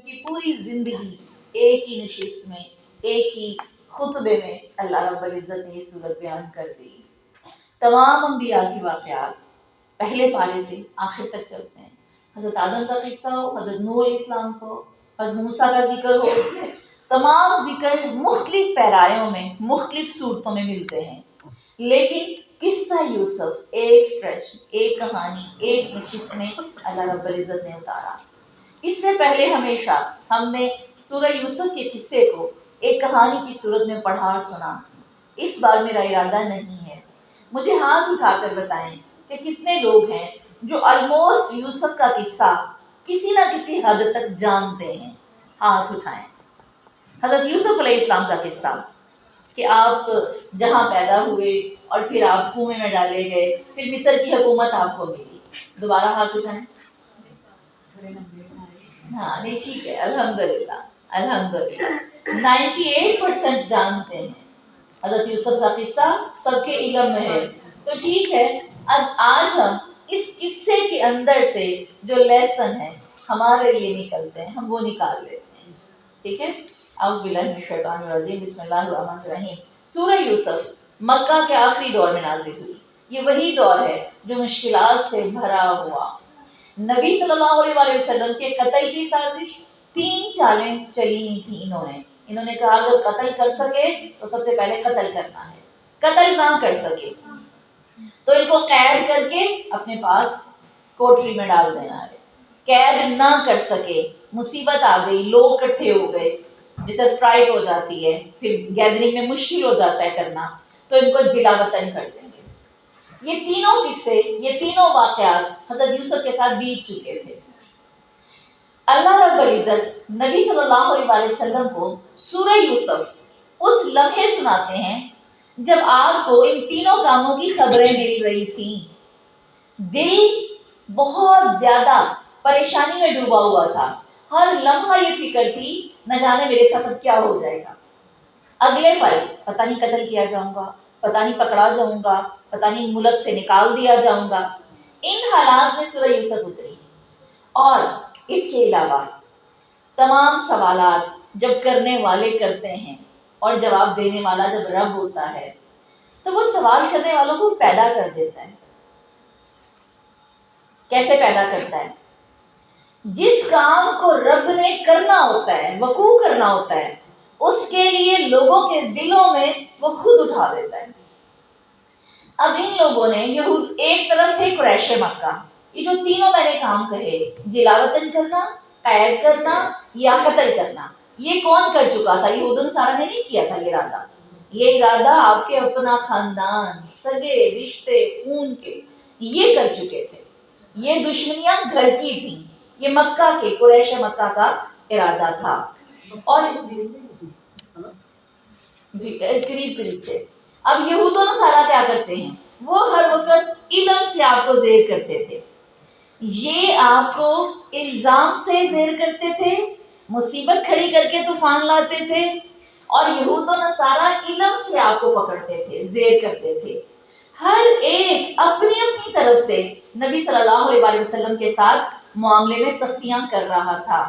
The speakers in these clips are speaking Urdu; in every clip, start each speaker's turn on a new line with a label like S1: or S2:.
S1: کی پوری زندگی ایک ہی نشست میں، ایک ہی خطبے میں اللہ رب العزت نے یہ صورت بیان کر دی۔ تمام انبیاء کے واقعات پہلے پارے سے آخر تک چلتے ہیں۔ حضرت آدم کا قصہ ہو، حضرت نوح علیہ السلام کو، حضرت موسیٰ کا ذکر ہو، تمام ذکر مختلف پیرایوں میں، مختلف صورتوں میں ملتے ہیں، لیکن قصہ یوسف ایک سٹریچ، ایک کہانی، ایک نشست میں اللہ رب العزت نے اتارا۔ اس سے پہلے ہمیشہ ہم نے سورہ یوسف کے قصے کو ایک کہانی کی صورت میں پڑھا اور سنا۔ اس بار میرا ارادہ نہیں ہے۔ مجھے ہاتھ اٹھا کر بتائیں کہ کتنے لوگ ہیں جو آلموسٹ یوسف کا قصہ کسی نہ کسی حد تک جانتے ہیں؟ ہاتھ اٹھائیں۔ حضرت یوسف علیہ السلام کا قصہ کہ آپ جہاں پیدا ہوئے اور پھر آپ کنویں میں ڈالے گئے، پھر مصر کی حکومت آپ کو ملی۔ دوبارہ ہاتھ اٹھائیں۔ ہاں نہیں ٹھیک ہے، الحمدللہ الحمدللہ 98% جانتے ہیں۔ حضرت یوسف کا قصہ سب کے علم میں ہے، تو ٹھیک ہے، آج ہم اس قصے کے اندر سے جو لیسن ہے ہمارے لیے نکلتے ہیں، ہم وہ نکال لیتے ہیں، ٹھیک ہے۔ اعوذ باللہ من الشیطان الرجیم، بسم اللہ الرحمن الرحیم۔ سورہ یوسف مکہ کے آخری دور میں نازل ہوئی۔ یہ وہی دور ہے جو مشکلات سے بھرا ہوا۔ نبی صلی اللہ علیہ وسلم کے قتل کی سازش، 3 چالیں چلی تھیں انہوں نے کہا اگر قتل کر سکے تو سب سے پہلے قتل کرنا ہے، قتل نہ کر سکے تو ان کو قید کر کے اپنے پاس کوٹری میں ڈال دینا ہے۔ قید نہ کر سکے، مصیبت آ گئی، لوگ اکٹھے ہو گئے، جیسے اسٹرائک ہو جاتی ہے، پھر گیدرنگ میں مشکل ہو جاتا ہے کرنا، تو ان کو جلا وطن کر دیں گے۔ یہ تینوں قصے، یہ تینوں واقعات حضرت یوسف کے ساتھ بیت چکے تھے۔ اللہ رب العزت نبی صلی اللہ علیہ وسلم کو سورہ یوسف اس لمحے سناتے ہیں جب آپ کو ان تینوں کاموں کی خبریں مل رہی تھیں۔ دل بہت زیادہ پریشانی میں ڈوبا ہوا تھا، ہر لمحہ یہ فکر تھی نہ جانے میرے ساتھ اب کیا ہو جائے گا، اگلے پل پتہ نہیں قتل کیا جاؤں گا، پتہ نہیں پکڑا جاؤں گا، پتہ نہیں ملک سے نکال دیا جاؤں گا۔ ان حالات میں سورہ یوسف اتری۔ اور اس کے علاوہ تمام سوالات جب کرنے والے کرتے ہیں اور جواب دینے والا جب رب ہوتا ہے تو وہ سوال کرنے والوں کو پیدا کر دیتا ہے۔ کیسے پیدا کرتا ہے؟ جس کام کو رب نے کرنا ہوتا ہے، وقوع کرنا ہوتا ہے، اس کے لیے لوگوں کے دلوں میں وہ خود اٹھا دیتا ہے۔ اب ان لوگوں نے یہود ایک طرف تھے قریش مکہ، یہ جو تینوں میں نے کام کہے، جلا وطن کرنا، قید کرنا یا قتل کرنا، یہ کون کر چکا تھا؟ یہود و نصارہ نے نہیں کیا تھا یہ ارادہ۔ یہ ارادہ آپ کے اپنا خاندان، سگے رشتے خون کے یہ کر چکے تھے۔ یہ دشمنیاں گھر کی تھیں، یہ مکہ کے قریش مکہ کا ارادہ تھا۔ اور جی قریب تھے۔ اب یہود و نصارہ کیا کرتے ہیں؟ وہ ہر وقت علم سے آپ کو زیر کرتے تھے، یہ آپ کو الزام سے زیر کرتے تھے، مصیبت کھڑی کر کے طوفان لاتے تھے، اور یہود و نصارہ علم سے آپ کو پکڑتے تھے، زیر کرتے تھے۔ ہر ایک اپنی اپنی طرف سے نبی صلی اللہ علیہ وسلم کے ساتھ معاملے میں سختیاں کر رہا تھا۔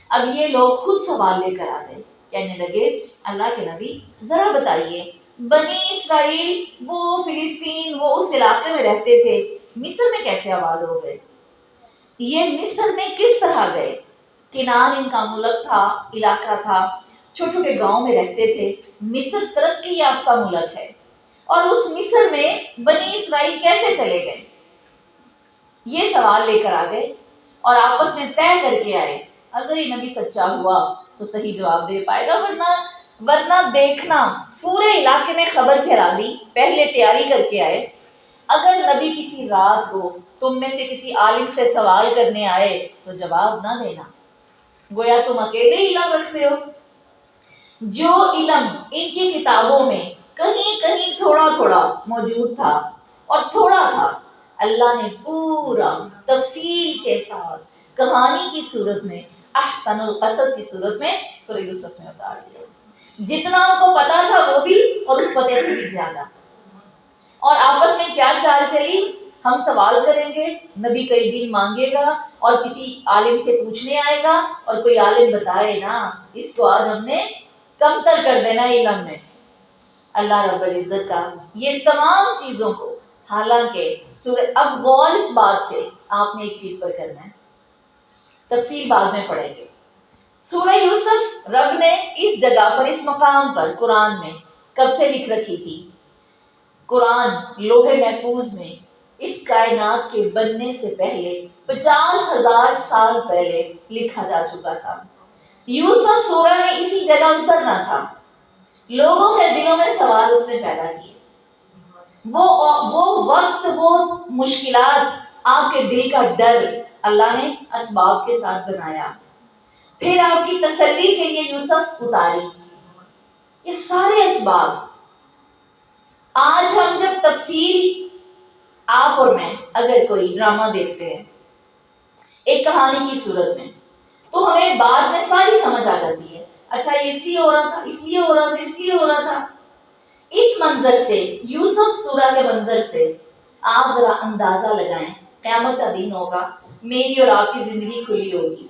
S1: اب یہ لوگ خود سوال لے کر آ گئے، کہنے لگے اللہ کے نبی ذرا بتائیے، بنی اسرائیل وہ فلسطین وہ اس علاقے میں رہتے تھے، مصر میں کیسے آباد ہو گئے؟ یہ مصر میں کس طرح گئے؟ کنعان ان کا ملک تھا، علاقہ تھا، چھوٹے چھوٹے گاؤں میں رہتے تھے۔ مصر ترقی یافتہ ملک ہے، اور اس مصر میں بنی اسرائیل کیسے چلے گئے؟ یہ سوال لے کر آ گئے اور آپس میں طے کر کے آئے اگر یہ نبی سچا ہوا تو صحیح جواب دے پائے گا، ورنہ دیکھنا پورے علاقے میں خبر پھیلا دی، پہلے تیاری کر کے آئے، اگر نبی کسی رات کو تم میں سے کسی عالم سے سوال کرنے آئے تو جواب نہ دینا، گویا تم اکیلے علم رکھتے ہو۔ جو علم ان کی کتابوں میں کہیں کہیں تھوڑا تھوڑا موجود تھا، اور تھوڑا تھا، اللہ نے پورا تفصیل کے ساتھ کہانی کی صورت میں، احسن القصص کی صورت میں سورہ یوسف میں اتار دیا۔ جتنا ان کو پتا تھا وہ بھی، اور اس پتے سے بھی زیادہ۔ اور آپس میں کیا چال چلی؟ ہم سوال کریں گے، نبی کئی دن مانگے گا اور کسی عالم سے پوچھنے آئے گا اور کوئی عالم بتائے نا اس کو آج ہم نے کمتر کر دینا علم میں۔ اللہ رب العزت کا یہ تمام چیزوں کو، حالانکہ سورہ، اب غور اس بات سے آپ نے ایک چیز پر کرنا ہے، تفصیل بعد میں پڑھیں گے۔ سورہ یوسف رب نے اس جگہ پر، اس مقام پر قرآن میں کب سے لکھ رکھی تھی؟ قرآن لوح محفوظ میں اس کائنات کے بننے سے پہلے 50,000 سال پہلے لکھا جا چکا تھا۔ یوسف سورہ میں اسی جگہ اترنا تھا، لوگوں کے دلوں میں سوال اس نے پیدا کیے، وہ وقت، وہ مشکلات، آپ کے دل کا ڈر اللہ نے اسباب کے ساتھ بنایا، پھر آپ کی تسلی کے لیے یوسف اتاری، یہ سارے اسباب۔ آج ہم جب تفصیل، آپ اور میں اگر کوئی ڈرامہ دیکھتے ہیں ایک کہانی کی صورت میں، تو ہمیں بعد میں ساری سمجھ آ جاتی ہے، اچھا یہ اس لیے ہو رہا تھا، اس لیے ہو رہا تھا، اس لیے ہو رہا تھا۔ اس منظر سے، یوسف سورہ کے منظر سے آپ ذرا اندازہ لگائیں، قیامت کا دن ہوگا، میری اور آپ کی زندگی کھلی ہوگی،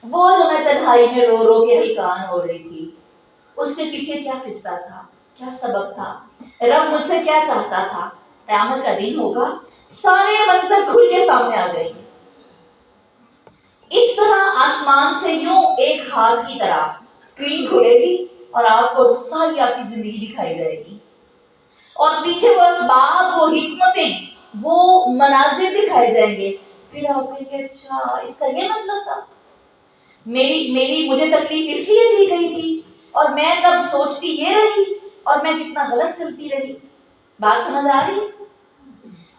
S1: وہ جو میں تنہائی میں رو رو کے ہلکان ہو رہی تھی، اس کے پیچھے کیا قصہ تھا، کیا سبب تھا، رب مجھ سے کیا چاہتا تھا، قیامت کا دن ہوگا، سارے منظر کھل کے سامنے آ جائیں گے۔ اس طرح آسمان سے یوں ایک ہاتھ کی طرح اسکرین کھلے گی اور آپ کو ساری آپ کی زندگی دکھائی جائے گی، اور پیچھے وہ اسباب، وہ حکمتیں، وہ مناظر دکھائے جائیں گے، پھر آپ کہیں گے اچھا اس کا یہ مطلب تھا، مجھے تکلیف اس لیے دی گئی تھی، اور میں تب سوچتی یہ رہی، اور میں کتنا غلط چلتی رہی۔ بات سمجھ آ رہی؟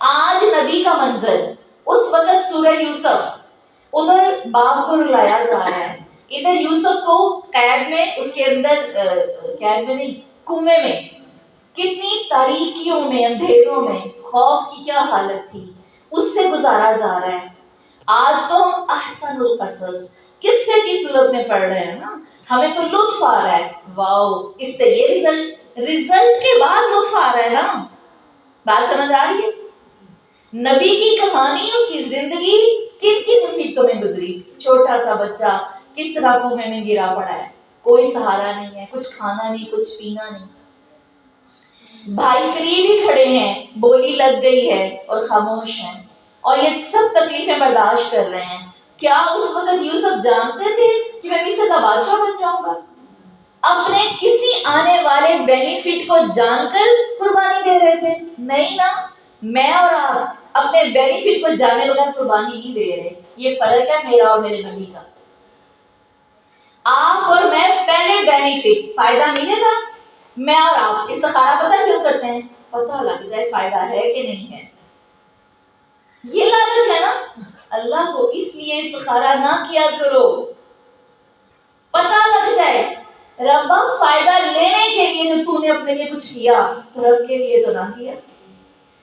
S1: آج نبی کا منظر، اس وقت سورہ یوسف، ادھر باپ کو رلایا جا رہا ہے، ادھر یوسف کو قید میں، اس کے اندر قید میں نہیں، کنویں میں، کتنی تاریکیوں میں، اندھیروں میں، خوف کی کیا حالت تھی، اس سے گزارا جا رہا ہے۔ آج تو ہم احسن القصص قصے کی صورت میں پڑھ رہے ہیں نا، ہمیں تو لطف آ رہا ہے، واؤ اس سے یہ رزلٹ کے بعد لطف آ رہا ہے نا۔ بات سمجھ آ رہی ہے؟ نبی کی کہانی، اس کی زندگی کن کی مصیبتوں میں گزری، چھوٹا سا بچہ کس طرح کنویں میں گرا پڑا ہے، کوئی سہارا نہیں ہے، کچھ کھانا نہیں، کچھ پینا نہیں، بھائی قریب ہی کھڑے ہیں، بولی لگ گئی ہے اور خاموش ہیں، اور یہ سب تکلیفیں برداشت کر رہے ہیں۔ کیا اس وقت یوسف جانتے تھے کہ میں مصر کا بادشاہ بن جاؤں گا؟ اپنے کسی آنے والے بینیفٹ کو جان کر قربانی دے رہے تھے؟ نہیں نا، میں اور آپ اپنے بینیفٹ کو جانے بغیر قربانی نہیں دے رہے۔ یہ فرق ہے میرا اور میرے نبی کا۔ آپ اور میں پہلے بینیفٹ، فائدہ ملے گا، میں اور آپ استخارہ پتہ کیوں کرتے ہیں؟ پتہ لگ جائے فائدہ ہے کہ نہیں ہے، یہ لالچ ہے نا۔ اللہ کو اس لیے استخارہ نہ کیا کرو، پتہ لگ جائے، ربا فائدہ لینے کے لیے جو تو نے اپنے لیے کچھ کیا، تو رب کے لیے تو نہ کیا،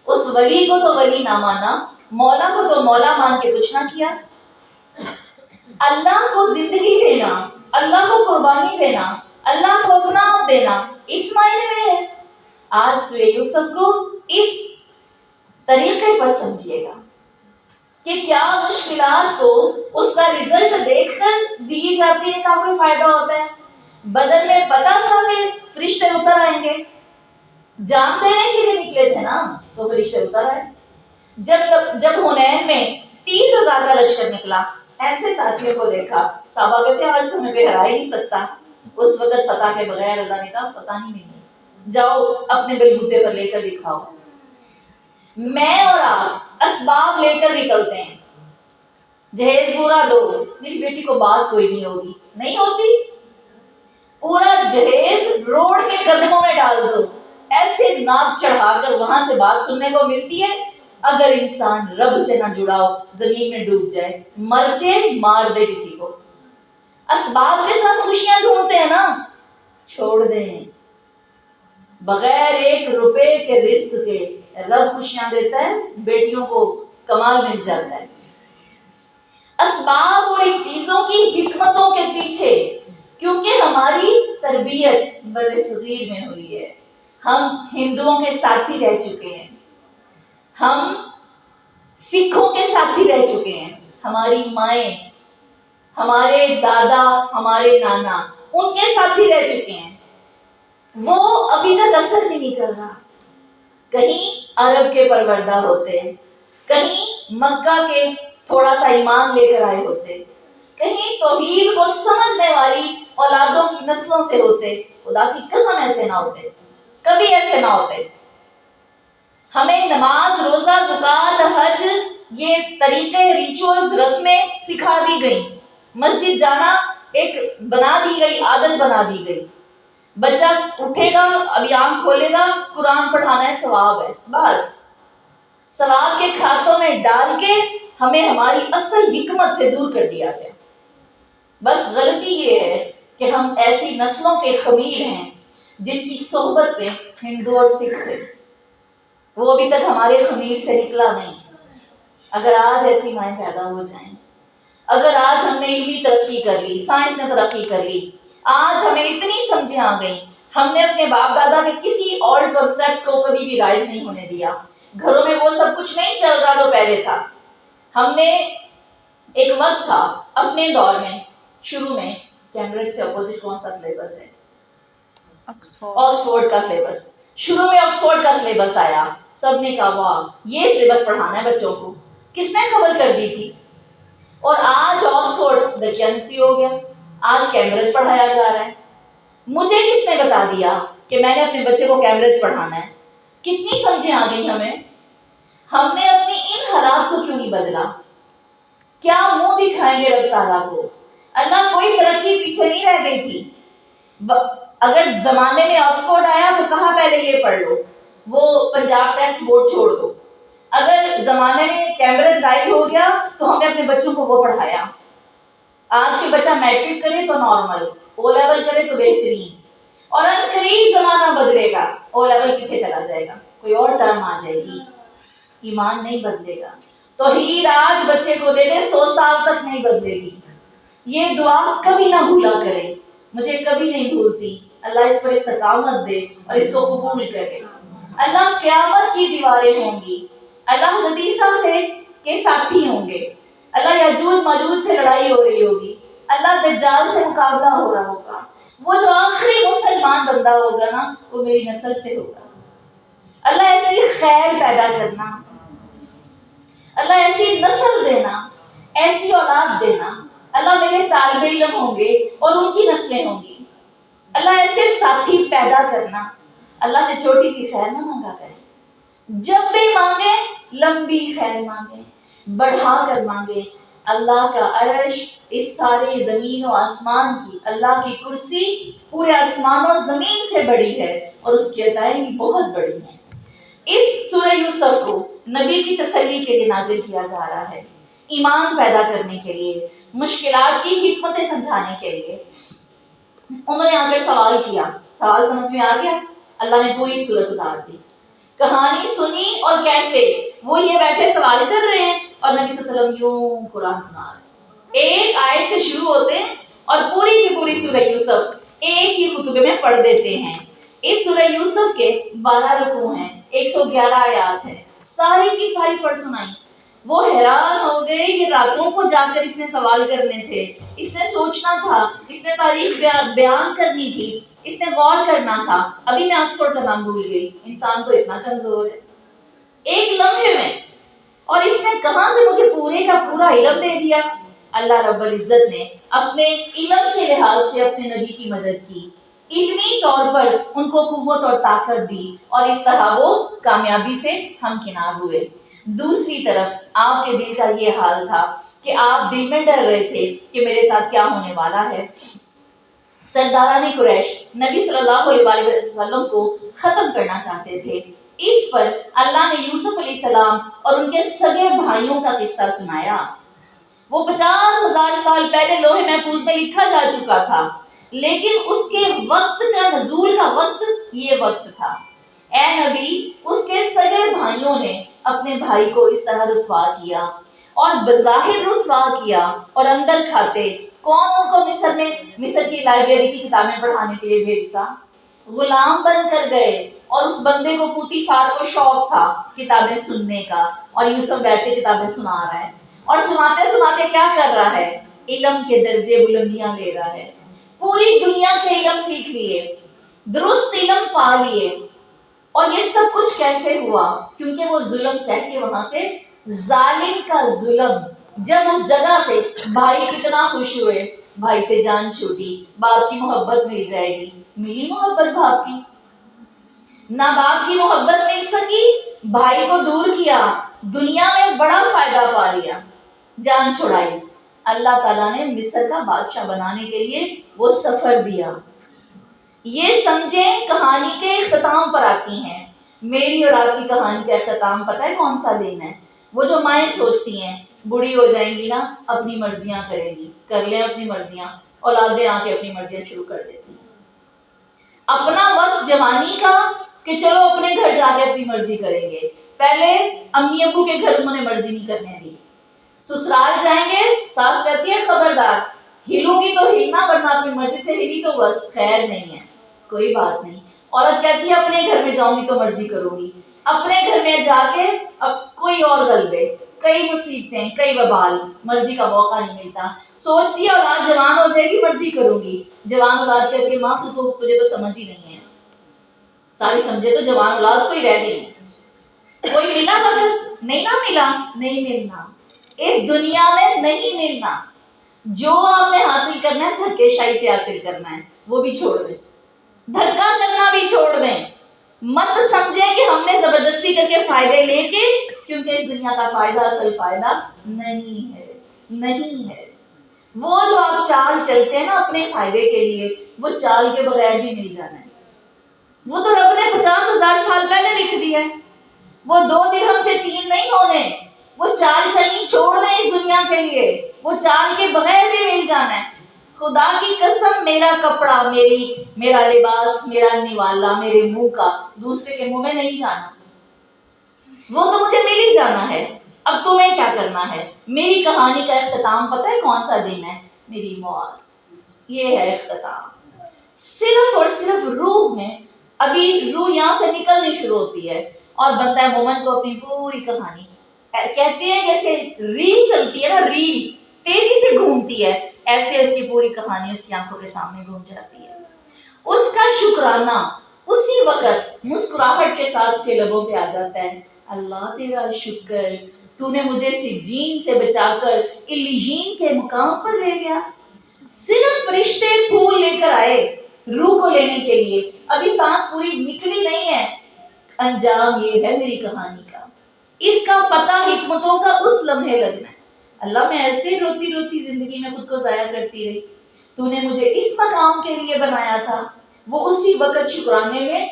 S1: اس ولی کو تو ولی نہ مانا، مولا کو تو مولا مان کے کچھ نہ کیا۔ اللہ کو زندگی دینا، اللہ کو قربانی دینا، اللہ کو اپنا آپ دینا، اس معنی میں ہے۔ آج سورہ یوسف کو اس طریقے پر سمجھیے گا کہ کیا مشکلات کو اس کا رزلٹ دیکھ کر دی جاتی ہے، کا کوئی فائدہ ہوتا ہے۔ بدر میں پتا تھا کہ فرشتے اتر آئیں گے، جانتے ہیں کہ یہ نکلے تھے نا، تو فرشتے اتر آئے۔ جب حنین میں 30,000 کا لشکر نکلا، ایسے ساتھیوں کو دیکھا، صحابہ کہتے ہیں آج تو ہمیں کوئی ہرا ہی نہیں سکتا۔ اس وقت فتح کے بغیر اللہ نے کہا پتہ نہیں، جاؤ اپنے بلبوتے پر لے کر دکھاؤ۔ میں اور آپ اسباب لے کر نکلتے ہیں، جہیز پورا دو، میری بیٹی کو بات کوئی نہیں ہوگی، نہیں ہوتی، پورا جہیز روڈ کے قدموں میں ڈال دو، ایسے ناک چڑھا کر وہاں سے بات سننے کو ملتی ہے۔ اگر انسان رب سے نہ جڑا ہو، زمین میں ڈوب جائے، مرتے مار دے کسی کو۔ اسباب کے ساتھ خوشیاں ڈھونڈتے ہیں نا، چھوڑ دیں، بغیر 1 روپے کے رزق کے رب خوشیاں دیتا ہے، بیٹیوں کو کمال مل جاتا ہے۔ اسباب اور ان چیزوں کی حکمتوں کے پیچھے، کیونکہ ہماری تربیت برصغیر میں ہوئی ہے، ہم ہندوؤں کے ساتھی رہ چکے ہیں، ہم سکھوں کے ساتھی رہ چکے ہیں، ہماری مائیں، ہمارے دادا، ہمارے نانا ان کے ساتھی رہ چکے ہیں، وہ ابھی تک اثر نہیں کر رہا۔ کہیں عرب کے پروردہ ہوتے، کہیں مکہ کے تھوڑا سا ایمان لے کر آئے ہوتے، کہیں توحید کو سمجھنے والی اولادوں کی نسلوں سے ہوتے، خدا کی قسم ایسے نہ ہوتے، کبھی ایسے نہ ہوتے۔ ہمیں نماز، روزہ، زکوٰۃ، حج، یہ طریقے، ریچولز، رسمیں سکھا دی گئی، مسجد جانا ایک بنا دی گئی، عادت بنا دی گئی۔ بچہ اٹھے گا، ابھی آنکھ کھولے گا، قرآن پڑھانا ہے، ثواب ہے، بس ثواب کے کھاتوں میں ڈال کے ہمیں ہماری اصل حکمت سے دور کر دیا گیا۔ بس غلطی یہ ہے کہ ہم ایسی نسلوں کے خمیر ہیں جن کی صحبت میں ہندو اور سکھ تھے، وہ ابھی تک ہمارے خمیر سے نکلا نہیں۔ اگر آج ایسی مائیں پیدا ہو جائیں، اگر آج ہم نے علمی ترقی کر لی، سائنس نے ترقی کر لی، آج ہمیں اتنی سمجھیں آ گئی، ہم نے اپنے باپ دادا کے کسی اور کنسیپٹ کو کبھی بھی رائج نہیں ہونے دیا، گھروں میں وہ سب کچھ نہیں چل رہا جو پہلے تھا۔ ہم نے ایک وقت تھا اپنے دور میں، شروع میں کیمبرج سے اپوزٹ کون سا سلیبس ہے؟ آکسفورڈ کا سلیبس۔ شروع میں آکسفورڈ کا سلیبس آیا، سب نے کہا واہ یہ سلیبس پڑھانا ہے بچوں کو، کس نے خبر کر دی تھی؟ اور آج آکسفورڈ دقیانوسی ہو گیا، آج کیمبرج پڑھایا جا رہا ہے۔ مجھے کس نے بتا دیا کہ میں نے اپنے بچے کو کیمبرج پڑھانا ہے؟ کتنی سمجھیں آ گئی ہمیں؟ ہم نے اپنی ان حالات کو کیوں نہیں بدلا؟ کیا منہ دکھائیں گے رب تعالیٰ کو؟ اللہ کوئی ترقی پیچھے نہیں رہ گئی تھی۔ اگر زمانے میں آکسفورڈ آیا تو کہا پہلے یہ پڑھ لو، وہ پنجاب ٹیکسٹ بورڈ چھوڑ دو۔ اگر زمانے میں کیمبرج رائج ہو گیا تو ہم نے اپنے بچوں کو وہ پڑھایا۔ آج کے بچہ میٹرک کرے تو نارمل، او لیول کرے تو بہترین، اور ان قریب زمانہ بدلے گا، او لیول پیچھے چلا جائے گا، کوئی اور ٹرم آ جائے گی، ایمان نہیں بدلے گا۔ توحید آج بچے کو دے دے 100 سال تک نہیں بدلے گی۔ یہ دعا کبھی نہ بھولا کرے، مجھے کبھی نہیں بھولتی، اللہ اس پر استقامت دے اور اس کو قبول کرے۔ اللہ قیامت کی دیواریں ہوں گی، اللہ حدیثہ سے کے ساتھی ہوں گے، اللہ یاجوج ماجوج سے لڑائی ہو رہی ہوگی، اللہ دجال سے مقابلہ ہو رہا ہوگا، وہ جو آخری مسلمان بندہ ہوگا نا وہ میری نسل سے ہوگا۔ اللہ ایسی خیر پیدا کرنا، اللہ ایسی نسل دینا، ایسی اولاد دینا، اللہ میرے طالب علم ہوں گے اور ان کی نسلیں ہوں گی، اللہ ایسے ساتھی پیدا کرنا۔ اللہ سے چھوٹی سی خیر نہ مانگا کریں، جب بھی مانگے لمبی خیر مانگے، بڑھا کر مانگے۔ اللہ کا عرش اس سارے زمین و آسمان کی، اللہ کی کرسی پورے آسمان و زمین سے بڑی ہے اور اس کی عطائیں بھی بہت بڑی ہیں۔ اس سورہ یوسف کو نبی کی تسلی کے لیے نازل کیا جا رہا ہے، ایمان پیدا کرنے کے لیے، مشکلات کی حکمتیں سمجھانے کے لیے۔ انہوں نے آ کر سوال کیا، سوال سمجھ میں آ گیا، اللہ نے پوری سورت اتار دی، کہانی سنی، اور کیسے وہ یہ بیٹھے سوال کر رہے ہیں اور نبی صلی اللہ علیہ وسلم یوں قرآن سنا رہے ہیں۔ ایک آیت سے شروع ہوتے ہیں اور پوری کی پوری سورہ یوسف ایک ہی خطبے میں پڑھ دیتے ہیں۔ اس سورہ یوسف کے 12 رکوع ہیں، 111 آیات ہیں، ساری کی ساری پڑھ سنائی۔ وہ حیران ہو گئے، یہ راتوں کو جا کر اس نے سوال کرنے تھے، اس نے سوچنا تھا، اس نے تاریخ بیان کرنی تھی، اس نے غور کرنا تھا۔ ابھی میں آکسفورڈ کا نام بھول گئی، انسان تو اتنا کمزور ہے، ایک لمحے میں، اور اس نے کہاں سے مجھے پورے کا پورا علم دے دیا۔ اللہ رب العزت نے اپنے علم کے لحاظ سے اپنے نبی کی مدد کی، علمی طور پر ان کو قوت اور طاقت دی، اور اس طرح وہ کامیابی سے ہمکنار ہوئے۔ دوسری طرف آپ کے دل کا یہ حال تھا کہ آپ دل میں ڈر رہے تھے کہ میرے ساتھ کیا ہونے والا ہے۔ سرداران قریش نبی صلی اللہ علیہ وسلم کو ختم کرنا چاہتے تھے۔ اس پر اللہ نے یوسف علیہ السلام اور ان کے سگے بھائیوں کا قصہ سنایا۔ وہ 50,000 سال پہلے لوح محفوظ میں لکھا جا چکا تھا، لیکن اس کے وقت کا نزول کا وقت یہ وقت تھا۔ اے نبی، اس کے سگے بھائیوں نے اپنے بھائی کو اس طرح رسوا کیا، اور بظاہر رسوا کیا اور اندر کھاتے۔ کون ان کو مصر کی لائبریری کی کتابیں پڑھانے کے لیے بھیجتا؟ غلام بن کر گئے، اور اس بندے کو پوتیفار کو شوق تھا کتابیں سننے کا، اور یوسف بیٹھ کے کتابیں سنا رہا ہے، اور سناتے سناتے کیا کر رہا ہے؟ علم کے درجے بلندیاں لے رہا ہے، پوری دنیا کے علم سیکھ لیے، درست علم پا لیے۔ اور یہ سب کچھ کیسے ہوا؟ کیونکہ وہ ظلم سہ کے وہاں سے، ظالم کا ظلم، جب اس جگہ سے بھائی کتنا خوش ہوئے، بھائی سے جان چھوٹی، باپ کی محبت مل جائے گی، ملی محبت باپ کی؟ نہ باپ کی محبت مل سکی، بھائی کو دور کیا، دنیا میں بڑا فائدہ پا لیا، جان چھڑائی۔ اللہ تعالیٰ نے مصر کا بادشاہ بنانے کے لیے وہ سفر دیا۔ یہ سمجھیں کہانی کے اختتام پر آتی ہیں۔ میری اور آپ کی کہانی کا اختتام پتہ ہے کون سا دن ہے؟ وہ جو مائیں سوچتی ہیں بوڑھی ہو جائیں گی نا، اپنی مرضیاں کریں گی، کر لیں اپنی مرضیاں، اولادیں آ کے اپنی مرضیاں شروع کر دیتی ہیں۔ اپنا وقت جوانی کا کہ چلو اپنے گھر جا کے اپنی مرضی کریں گے، پہلے امی ابو کے گھر انہوں نے مرضی نہیں کرنے دی، سسرال جائیں گے، ساس کہتی ہے خبردار، ہلوں گی تو ہلنا، ورنہ اپنی مرضی سے ہلی تو بس خیر نہیں ہے، کوئی بات نہیں۔ عورت کہتی ہے اپنے گھر میں جاؤں گی تو مرضی کروں گی، اپنے گھر میں جا کے اب کوئی اور غلبے، کئی مصیبتیں، کئی وبال، مرضی کا موقع نہیں ملتا، سوچتی ہے اولاد جوان ہو جائے گی مرضی کروں گی، جوان اولاد کہتی ہے ماں تجھے تو سمجھ ہی نہیں ہے، ساری سمجھے تو جوان اولاد کوئی رہ گئی، کوئی ملا وقت؟ نہیں نہ ملا، نہیں ملنا، اس دنیا میں نہیں ملنا۔ جو آپ نے حاصل کرنا ہے دھکے شاہی سے حاصل کرنا ہے، وہ بھی چھوڑ دیں، دھکا کرنا بھی چھوڑ دیں، مت سمجھیں کہ ہم نے زبردستی کر کے فائدے لے کے، کیونکہ اس دنیا کا فائدہ اصل فائدہ نہیں ہے، نہیں ہے۔ وہ جو آپ چال چلتے ہیں نا اپنے فائدے کے لیے، وہ چال کے بغیر بھی مل جانا ہے، وہ تو رب نے 50,000 سال پہلے لکھ دیا ہے، وہ 2 درہم سے 3 نہیں ہونے، وہ چال چلنی چھوڑ دیں اس دنیا کے لیے، وہ چال کے بغیر بھی مل جانا ہے۔ خدا کی قسم، میرا کپڑا، میرا لباس، میرا نوالا میرے منہ کا دوسرے کے منہ میں نہیں جانا، وہ تو مجھے مل ہی جانا ہے۔ اب تمہیں کیا کرنا ہے؟ میری کہانی کا اختتام پتہ ہے کون سا دن ہے؟ میری موت، یہ ہے اختتام۔ صرف اور صرف روح میں، ابھی روح یہاں سے نکلنی شروع ہوتی ہے اور بندہ مومن کو اپنی پوری کہانی، کہتے ہیں جیسے ریل چلتی ہے نا، ریل تیزی سے گھومتی ہے، ایسے اس کی پوری کہانی اس کی آنکھوں کے سامنے گھوم جاتی ہے۔ اس کا شکرانہ اسی وقت مسکراہٹ کے ساتھ اس کے لبوں پہ آ جاتا ہے، اللہ تیرا شکر، تو نے مجھے سجین سے بچا کر علیین کے مقام پر لے گیا۔ صرف فرشتے پھول لے کر آئے روح کو لینے کے لیے، ابھی سانس پوری نکلی نہیں ہے، انجام یہ ہے میری کہانی کا۔ اس کا پتہ حکمتوں کا اس لمحے لگنا ہے، اللہ میں ایسے روتی روتی زندگی میں خود کو ضائع کرتی رہی، تو نے مجھے اس مقام کے لیے بنایا تھا۔ وہ اسی وقت شکرانے میں،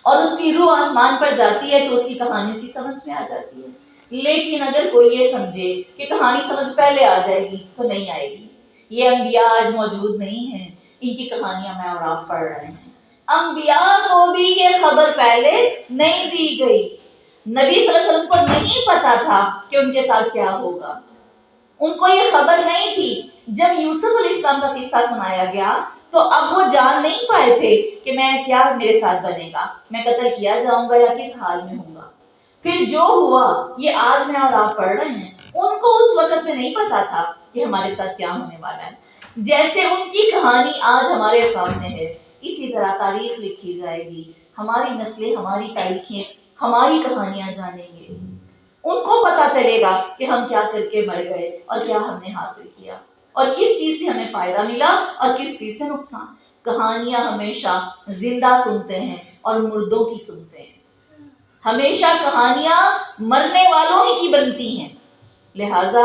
S1: اور اس کی روح آسمان پر جاتی ہے تو اس کی کہانی اس کی سمجھ میں آ جاتی ہے۔ لیکن اگر کوئی یہ سمجھے کہ کہانی سمجھ پہلے آ جائے گی تو نہیں آئے گی۔ یہ انبیاء آج موجود نہیں ہیں، ان کی کہانیاں میں اور آپ پڑھ رہے ہیں، انبیاء کو بھی یہ خبر پہلے نہیں دی گئی، نبی صلی اللہ علیہ وسلم کو نہیں پتا تھا کہ ان کے ساتھ کیا ہوگا، ان کو یہ خبر نہیں تھی۔ جب یوسف علیہ السلام کا قصہ سنایا گیا تو اب وہ جان نہیں پائے تھے کہ میں کیا میرے ساتھ بنے گا، میں قتل کیا جاؤں گا یا کس حال میں ہوں گا۔ پھر جو ہوا یہ آج میں اور آپ پڑھ رہے ہیں، ان کو اس وقت میں نہیں پتا تھا کہ ہمارے ساتھ کیا ہونے والا ہے۔ جیسے ان کی کہانی آج ہمارے سامنے ہے، اسی طرح تاریخ لکھی جائے گی، ہماری نسلیں ہماری تاریخیں ہماری کہانیاں جانیں گے، ان کو پتا چلے گا کہ ہم کیا کر کے مر گئے اور کیا ہم نے حاصل کیا، اور کس چیز سے ہمیں فائدہ ملا اور کس چیز سے نقصان۔ کہانیاں ہمیشہ زندہ سنتے ہیں اور مردوں کی سنتے ہیں، ہمیشہ کہانیاں مرنے والوں ہی کی بنتی ہیں۔ لہٰذا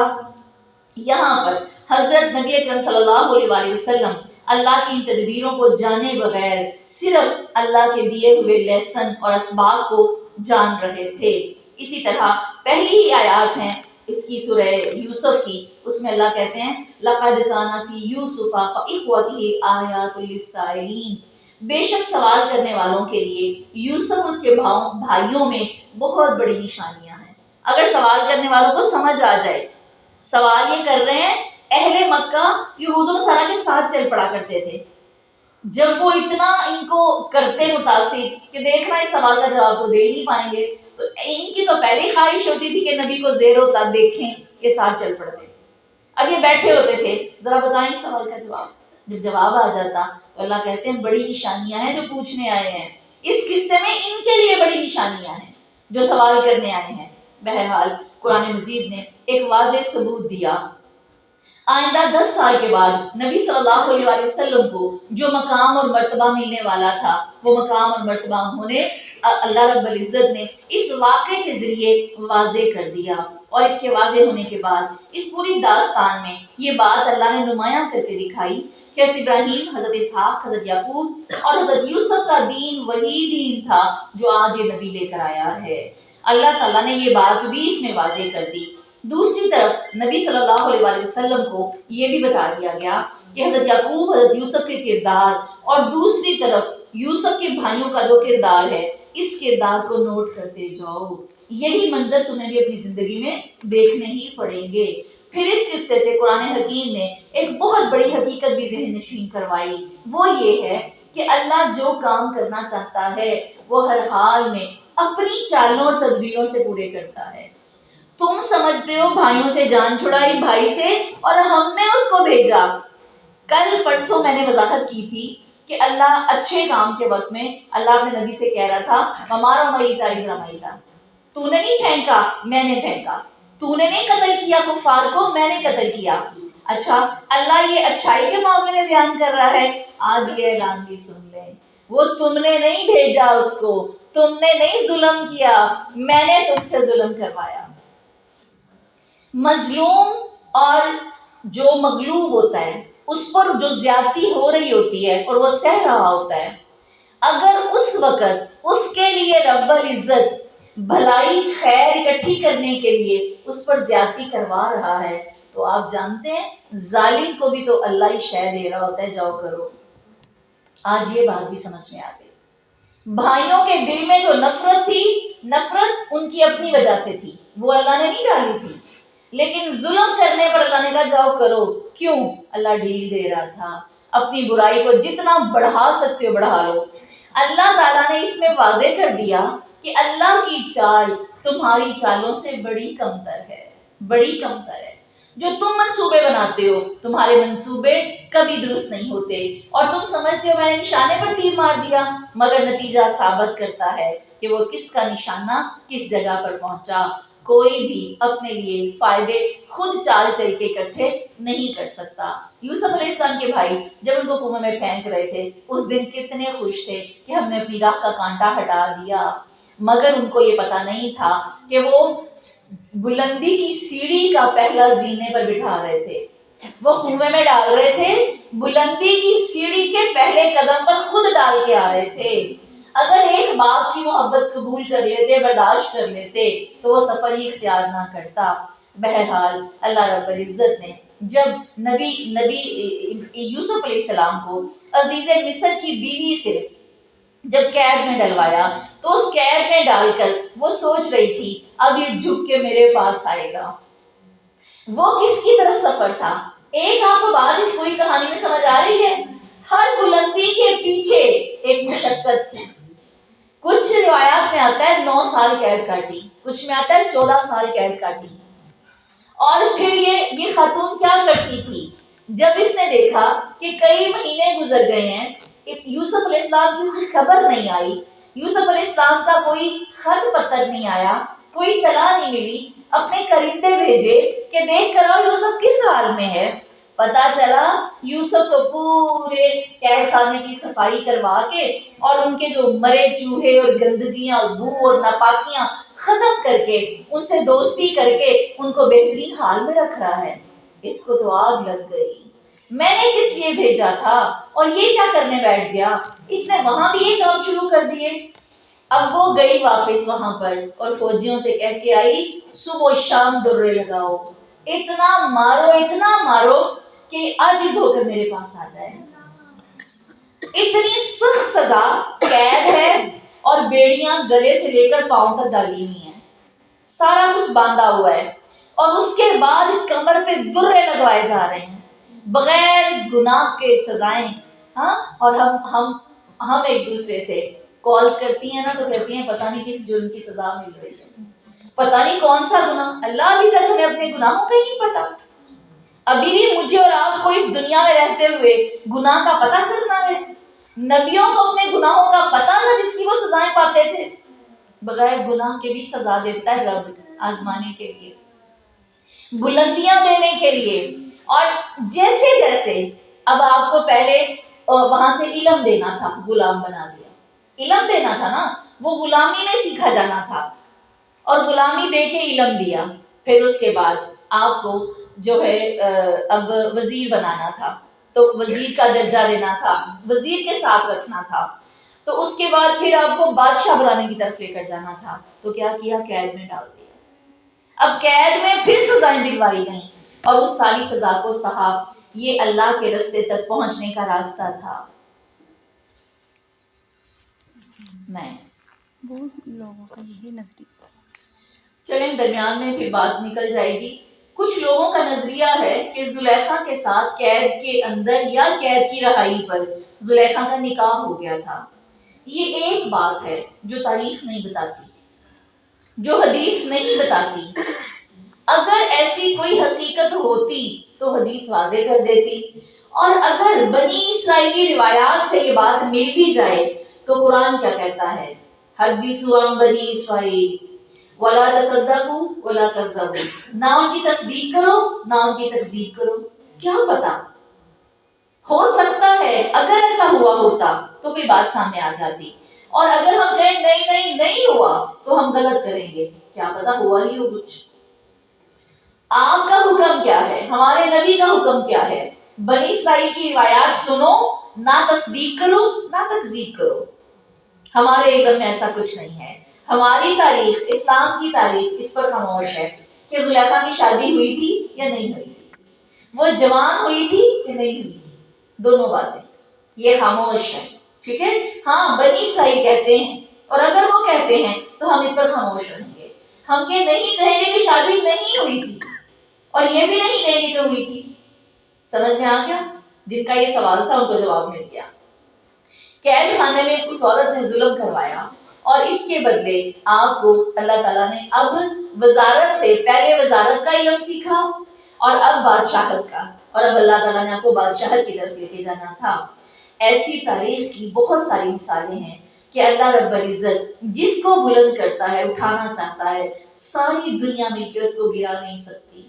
S1: یہاں پر حضرت نبی اکرم صلی اللہ علیہ وآلہ وسلم اللہ کی ان تدبیروں کو جانے بغیر صرف اللہ کے دیے ہوئے لیسن اور اسباق کو جان رہے تھے۔ اسی طرح پہلی ہی آیات ہیں اس کی سورہ یوسف کی، اس میں اللہ کہتے ہیں لَقَدْ كَانَ فِي يُوسُفَ وَإِخْوَتِهِ آيَاتٌ لِلسَّائِلِينَ، بے شک سوال کرنے والوں کے لیے یوسف اور اس کے بھائیوں میں بہت بڑی نشانیاں ہیں۔ اگر سوال کرنے والوں کو سمجھ آ جائے، سوال یہ کر رہے ہیں اہل مکہ یہود و نصارہ کے ساتھ چل پڑا کرتے تھے، جب وہ اتنا ان کو کرتے متاثر کہ دیکھنا اس سوال کا جواب تو دے ہی نہیں پائیں گے، تو ان کی تو پہلی خواہش ہوتی تھی کہ نبی کو زیر ہوتا دیکھیں، یہ ساتھ چل پڑتے۔ اب یہ بیٹھے ہوتے تھے، ذرا بتائیں اس سوال کا جواب۔ جب جواب آ جاتا تو اللہ کہتے ہیں بڑی نشانیاں ہیں جو پوچھنے آئے ہیں، اس قصے میں ان کے لیے بڑی نشانیاں ہیں جو سوال کرنے آئے ہیں۔ بہرحال قرآن مجید نے ایک واضح ثبوت دیا۔ آئندہ 10 سال کے بعد نبی صلی اللہ علیہ وسلم کو جو مقام اور مرتبہ ملنے والا تھا، وہ مقام اور مرتبہ انہیں اللہ رب العزت نے اس واقعے کے ذریعے واضح کر دیا۔ اور اس کے واضح ہونے کے بعد اس پوری داستان میں یہ بات اللہ نے نمایاں کر کے دکھائی کہ حضرت ابراہیم، حضرت اسحاق، حضرت یعقوب اور حضرت یوسف کا دین وہی دین تھا جو آج یہ نبی لے کر آیا ہے۔ اللہ تعالیٰ نے یہ بات بھی اس میں واضح کر دی۔ دوسری طرف نبی صلی اللہ علیہ وسلم کو یہ بھی بتا دیا گیا کہ حضرت یعقوب، حضرت یوسف کے کردار اور دوسری طرف یوسف کے بھائیوں کا جو کردار ہے، اس کردار کو نوٹ کرتے جاؤ۔ یہی منظر تمہیں بھی اپنی زندگی میں دیکھنے ہی پڑیں گے۔ پھر اس قصے سے قرآن حکیم نے ایک بہت بڑی حقیقت بھی ذہن نشین کروائی، وہ یہ ہے کہ اللہ جو کام کرنا چاہتا ہے وہ ہر حال میں اپنی چالوں اور تدبیروں سے پورے کرتا ہے۔ تم سمجھتے ہو بھائیوں سے جان چھڑائی بھائی سے اور ہم نے اس کو بھیجا۔ کل پرسوں میں نے وضاحت کی تھی کہ اللہ اچھے کام کے وقت میں اللہ اپنے نبی سے کہہ رہا تھا ہمارا میتا ازرا میتا، تو نے نہیں پھینکا میں نے پھینکا، تو نے نہیں قتل کیا کفار کو میں نے قتل کیا۔ اچھا اللہ یہ اچھائی کے معاملے میں بیان کر رہا ہے، آج یہ اعلان بھی سن لیں، وہ تم نے نہیں بھیجا اس کو، تم نے نہیں ظلم کیا، میں نے تم سے ظلم کروایا۔ مظلوم اور جو مغلوب ہوتا ہے اس پر جو زیادتی ہو رہی ہوتی ہے اور وہ سہ رہا ہوتا ہے، اگر اس وقت اس کے لیے رب العزت بھلائی خیر اکٹھی کرنے کے لیے اس پر زیادتی کروا رہا ہے تو آپ جانتے ہیں ظالم کو بھی تو اللہ ہی شے دے رہا ہوتا ہے، جاؤ کرو۔ آج یہ بات بھی سمجھ میں آ گئی۔ بھائیوں کے دل میں جو نفرت تھی، نفرت ان کی اپنی وجہ سے تھی، وہ اللہ نے نہیں ڈالی تھی، لیکن ظلم کرنے پر اللہ نے کہا جاؤ کرو۔ کیوں؟ اللہ ڈھیل دے رہا تھا، اپنی برائی کو جتنا بڑھا سکتے ہو بڑھا لو۔ اللہ تعالیٰ نے اس میں واضح کر دیا کہ اللہ کی چال تمہاری چالوں سے بڑی کمتر ہے، بڑی کمتر ہے۔ جو تم منصوبے بناتے ہو تمہارے منصوبے کبھی درست نہیں ہوتے، اور تم سمجھتے ہو میں نے نشانے پر تیر مار دیا، مگر نتیجہ ثابت کرتا ہے کہ وہ کس کا نشانہ کس جگہ پر پہنچا۔ کوئی بھی اپنے لیے فائدے خود چال چل کے اکٹھے نہیں کر سکتا۔ یوسف علیہ السلام کے بھائی جب ان کو کنویں میں پھینک رہے تھے اس دن کتنے خوش تھے کہ ہم نے اپنی راہ کا کانٹا ہٹا دیا، مگر ان کو یہ پتا نہیں تھا کہ وہ بلندی کی سیڑھی کا پہلا زینے پر بٹھا رہے تھے، وہ کنویں میں ڈال رہے تھے، بلندی کی سیڑھی کے پہلے قدم پر خود ڈال کے آ رہے تھے۔ اگر ایک باپ کی محبت قبول کر لیتے، برداشت کر لیتے تو وہ سفر ہی اختیار نہ کرتا۔ بہرحال اللہ رب العزت نے جب نبی یوسف علیہ السلام کو عزیز مصر کی بیوی سے جب قید میں ڈلوایا تو اس قید میں ڈال کر وہ سوچ رہی تھی اب یہ جھک کے میرے پاس آئے گا۔ وہ کس کی طرف سفر تھا؟ ایک آپ کو بات اس پوری کہانی میں سمجھ آ رہی ہے؟ ہر بلندی کے پیچھے ایک مشقت تھی۔ کچھ روایات میں آتا ہے 9 سال قید کاٹی، کچھ میں آتا ہے 14 سال قید کاٹی۔ اور پھر یہ خاتون کیا کرتی تھی؟ جب اس نے دیکھا کہ کئی مہینے گزر گئے ہیں، یوسف علیہ السلام کی کوئی خبر نہیں آئی، یوسف علیہ السلام کا کوئی خط پتر نہیں آیا، کوئی اطلاع نہیں ملی، اپنے کرندے بھیجے کہ دیکھ کر آؤ یوسف کس حال میں ہے۔ پتا چلا یوسف تو پورے قید خانے کی صفائی کروا کے اور ان کے جو مرے چوہے اور گندگیاں اور بو اور ناپاکیاں ختم کر کے ان سے دوستی کر کے ان کو بہترین حال میں رکھ رہا ہے۔ اس کو تو آگ لگ گئی، میں نے کس لیے بھیجا تھا اور یہ کیا کرنے بیٹھ گیا؟ اس نے وہاں بھی یہ کام شروع کر دیے۔ اب وہ گئی واپس وہاں پر اور فوجیوں سے کہہ کے آئی صبح و شام درے لگاؤ، اتنا مارو کہ عاجز ہو کر میرے پاس آ جائے۔ اتنی سخت سزا، قید ہے اور بیڑیاں گلے سے لے کر پاؤں تک ڈالی ہوئی ہیں، سارا کچھ باندھا ہوا ہے، اور اس کے بعد کمر پہ درے لگوائے جا رہے ہیں، بغیر گناہ کے سزائیں۔ ہاں، اور ہم ایک دوسرے سے کالز کرتی ہیں نا تو کہتی ہیں پتہ نہیں کس جرم کی سزا مل رہی ہے، پتہ نہیں کون سا گناہ. اللہ ابھی تک ہمیں اپنے گناہوں کا ہی نہیں پتا. ابھی بھی مجھے اور آپ کو اس دنیا میں رہتے ہوئے گناہ کا پتہ کرنا ہے. نبیوں کو اپنے گناہوں کا پتہ تھا جس کی وہ سزائیں پاتے تھے. بغیر گناہ کے بھی سزا دیتا ہے رب، آزمانے کے لیے، بلندیاں دینے کے لیے. اور جیسے جیسے اب آپ کو پہلے وہاں سے علم دینا تھا، غلام بنا دیا. علم دینا تھا نا، وہ غلامی میں سیکھا جانا تھا اور غلامی دے کے علم دیا. پھر اس کے بعد آپ کو جو ہے اب وزیر بنانا تھا تو وزیر کا درجہ دینا تھا، وزیر کے ساتھ رکھنا تھا. تو اس کے بعد پھر آپ کو بادشاہ بنانے کی طرف لے کر جانا تھا. تو کیا کیا؟ قید میں ڈال دیا. اب قید میں پھر سزائیں دلوائی گئیں اور اس ساری سزا کو سہا. یہ اللہ کے رستے تک پہنچنے کا راستہ تھا. نہیں،
S2: بہت لوگوں کا یہی نظریہ.
S1: چلیں درمیان میں پھر بات نکل جائے گی. کچھ لوگوں کا نظریہ ہے کہ زلیخا کے ساتھ قید کے اندر یا قید کی رہائی پر زلیخا کا نکاح ہو گیا تھا. یہ ایک بات ہے جو تاریخ نہیں بتاتی، جو حدیث نہیں بتاتی. اگر ایسی کوئی حقیقت ہوتی تو حدیث واضح کر دیتی، اور اگر بنی اسرائیلی روایات سے یہ بات مل بھی جائے تو قرآن کیا کہتا ہے؟ حدیثوا عن بنی اسرائیل ولا تصدقوا ولا کذبوا. نہ ان کی تصدیق کرو نہ ان کی تکذیب کرو. کیا پتا، ہو سکتا ہے اگر ایسا ہوا ہوتا تو کوئی بات سامنے آ جاتی، اور اگر ہم کہیں نہیں ہوا تو ہم غلط کریں گے. کیا پتا ہوا ہی ہو کچھ. آپ کا حکم کیا ہے؟ ہمارے نبی کا حکم کیا ہے؟ بنی اسرائیل کی روایات سنو، نہ تصدیق کرو نہ تکذیب کرو. ہمارے علم میں ایسا کچھ نہیں ہے. ہماری تاریخ، اسلام کی تاریخ اس پر خاموش ہے کہ زلیخا کی شادی ہوئی تھی یا نہیں ہوئی تھی، وہ جوان ہوئی تھی کہ نہیں ہوئی تھی. دونوں باتیں یہ خاموش ہے. ٹھیک ہے، ہاں بنی اسرائیل کہتے ہیں، اور اگر وہ کہتے ہیں تو ہم اس پر خاموش رہیں گے. ہم یہ نہیں کہیں گے کہ شادی نہیں ہوئی تھی، اور یہ بھی نہیں کہیں گے کہ ہوئی تھی. سمجھ میں آ گیا؟ جن کا یہ سوال تھا ان کو جواب مل گیا. قید خانے میں اس عورت نے ظلم کروایا اور اس کے بدلے آپ کو اللہ تعالیٰ نے اب وزارت سے، پہلے وزارت کا علم سیکھا اور اب بادشاہت کا، اور اب اللہ تعالیٰ نے آپ کو بادشاہت کی طرف لے کے جانا تھا. ایسی تاریخ کی بہت ساری مثالیں ہیں کہ اللہ رب العزت جس کو بلند کرتا ہے، اٹھانا چاہتا ہے، ساری دنیا مل کے اس کو گرا نہیں سکتی.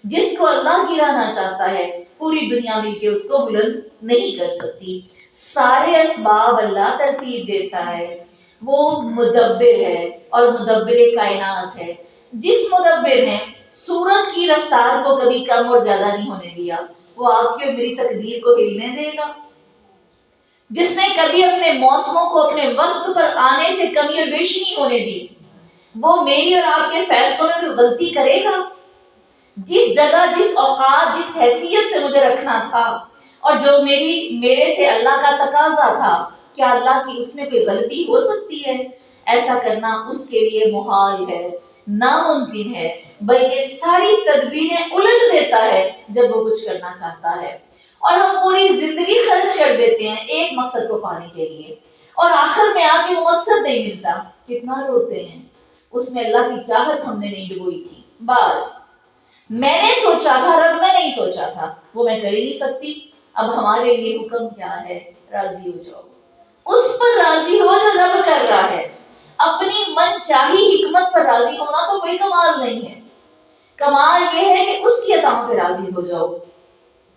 S1: جس کو اللہ گرانا چاہتا ہے پوری دنیا مل کے اس کو بلند نہیں کر سکتی. سارے اسباب اللہ ترتیب دیتا ہے. وہ مدبر ہے اور مدبر کائنات ہے. جس مدبر نے سورج کی رفتار کو کبھی کم اور زیادہ نہیں ہونے دیا، وہ آپ کی اور میری تقدیر کو ہلنے دے گا. جس نے کبھی اپنے موسموں کو اپنے وقت پر آنے سے کمی اور بیشی نہیں ہونے دی، وہ میری اور آپ کے فیصلوں میں کوئی غلطی کرے گا؟ جس جگہ، جس اوقات، جس حیثیت سے مجھے رکھنا تھا اور جو میرے سے اللہ کا تقاضا تھا، کیا اللہ کی اس میں کوئی غلطی ہو سکتی ہے؟ ایسا کرنا اس کے لیے محال ہے، ناممکن ہے. بلکہ ساری تدبیریں الٹ دیتا ہے جب وہ کچھ کرنا چاہتا ہے. اور ہم پوری زندگی خرچ کر دیتے ہیں ایک مقصد کو پانے کے لیے، اور آخر میں آ کے وہ مقصد نہیں ملتا. کتنا روتے ہیں، اس میں اللہ کی چاہت ہم نے نہیں ڈبوئی تھی. بس میں نے سوچا تھا، رب نے نہیں سوچا تھا، وہ میں کر ہی نہیں سکتی. اب ہمارے لیے حکم کیا ہے؟ راضی ہو جاؤ. اس پر راضی ہو جو رب کر رہا ہے. اپنی من چاہی حکمت پر راضی ہونا تو کوئی کمال نہیں ہے. کمال یہ ہے کہ اس کی عطاؤں پہ راضی ہو جاؤ.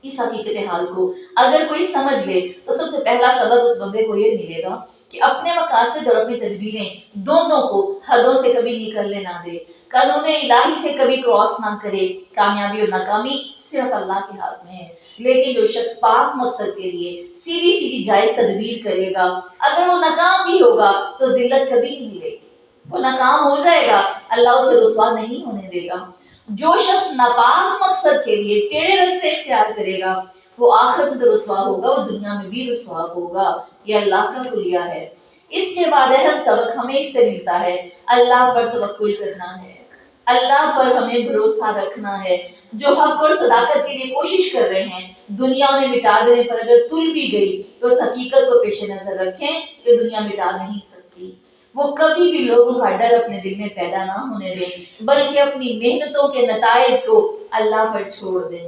S1: اس حقیقت حال کو اگر کوئی سمجھ لے تو سب سے پہلا سبق اس بندے کو یہ ملے گا کہ اپنے مقاصد اور اپنی تدبیریں دونوں کو حدوں سے کبھی نکلنے نہ دے، قانون الہی سے کبھی کراس نہ کرے. کامیابی اور ناکامی صرف اللہ کے ہاتھ میں ہے. لیکن جو شخص پاک مقصد کے لیے سیدھی سیدھی جائز تدبیر کرے گا، اگر وہ ناکام بھی ہوگا تو ذلت کبھی نہیں ملے گی. وہ ناکام ہو جائے گا، اللہ اسے رسوا نہیں ہونے دے گا. جو شخص ناپاک مقصد کے لیے ٹیڑھے راستے اختیار کرے گا وہ آخرت میں تو رسوا ہوگا، وہ دنیا میں بھی رسوا ہوگا. یہ اللہ کا کلیہ ہے. اس کے بعد اہم سبق ہمیں اس سے ملتا ہے، اللہ پر توکل کرنا ہے. اللہ پر ہمیں بھروسہ رکھنا ہے. جو حق اور صداقت کے لیے کوشش کر رہے ہیں دنیا انہیں مٹا دینے پر اگر تل بھی گئی تو اس حقیقت کو پیش نظر رکھیں کہ دنیا مٹا نہیں سکتی. وہ کبھی بھی لوگوں کا ڈر اپنے دل میں پیدا نہ ہونے دیں بلکہ اپنی محنتوں کے نتائج کو اللہ پر چھوڑ دیں.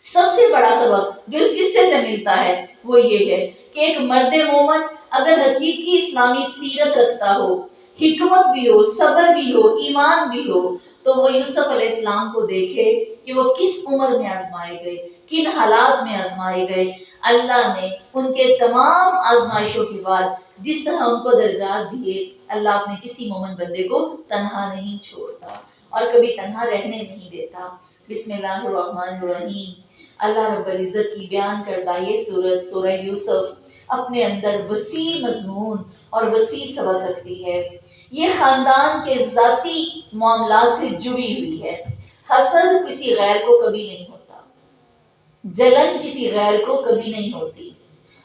S1: سب سے بڑا سبق جو اس قصے سے ملتا ہے وہ یہ ہے کہ ایک مرد مومن اگر حقیقی اسلامی سیرت رکھتا ہو، حکمت بھی ہو، صبر بھی ہو، ایمان بھی ہو، تو وہ یوسف علیہ السلام کو دیکھے کہ وہ کس عمر میں آزمائے گئے، کن حالات میں آزمائے گئے. اللہ نے ان کے تمام آزمائشوں کے بعد جس طرح ان کو درجات دیے، اللہ اپنے کسی مومن بندے کو تنہا نہیں چھوڑتا اور کبھی تنہا رہنے نہیں دیتا. بسم اللہ الرحمن الرحیم. اللہ رب العزت کی بیان کردہ یہ سورۃ سورہ یوسف اپنے اندر وسیع مضمون اور وسیع سبق رکھتی ہے. یہ خاندان کے ذاتی معاملات سے جڑی ہوئی ہے. حسد کسی غیر کو کبھی نہیں ہوتا، جلن کسی غیر کو کبھی نہیں ہوتی،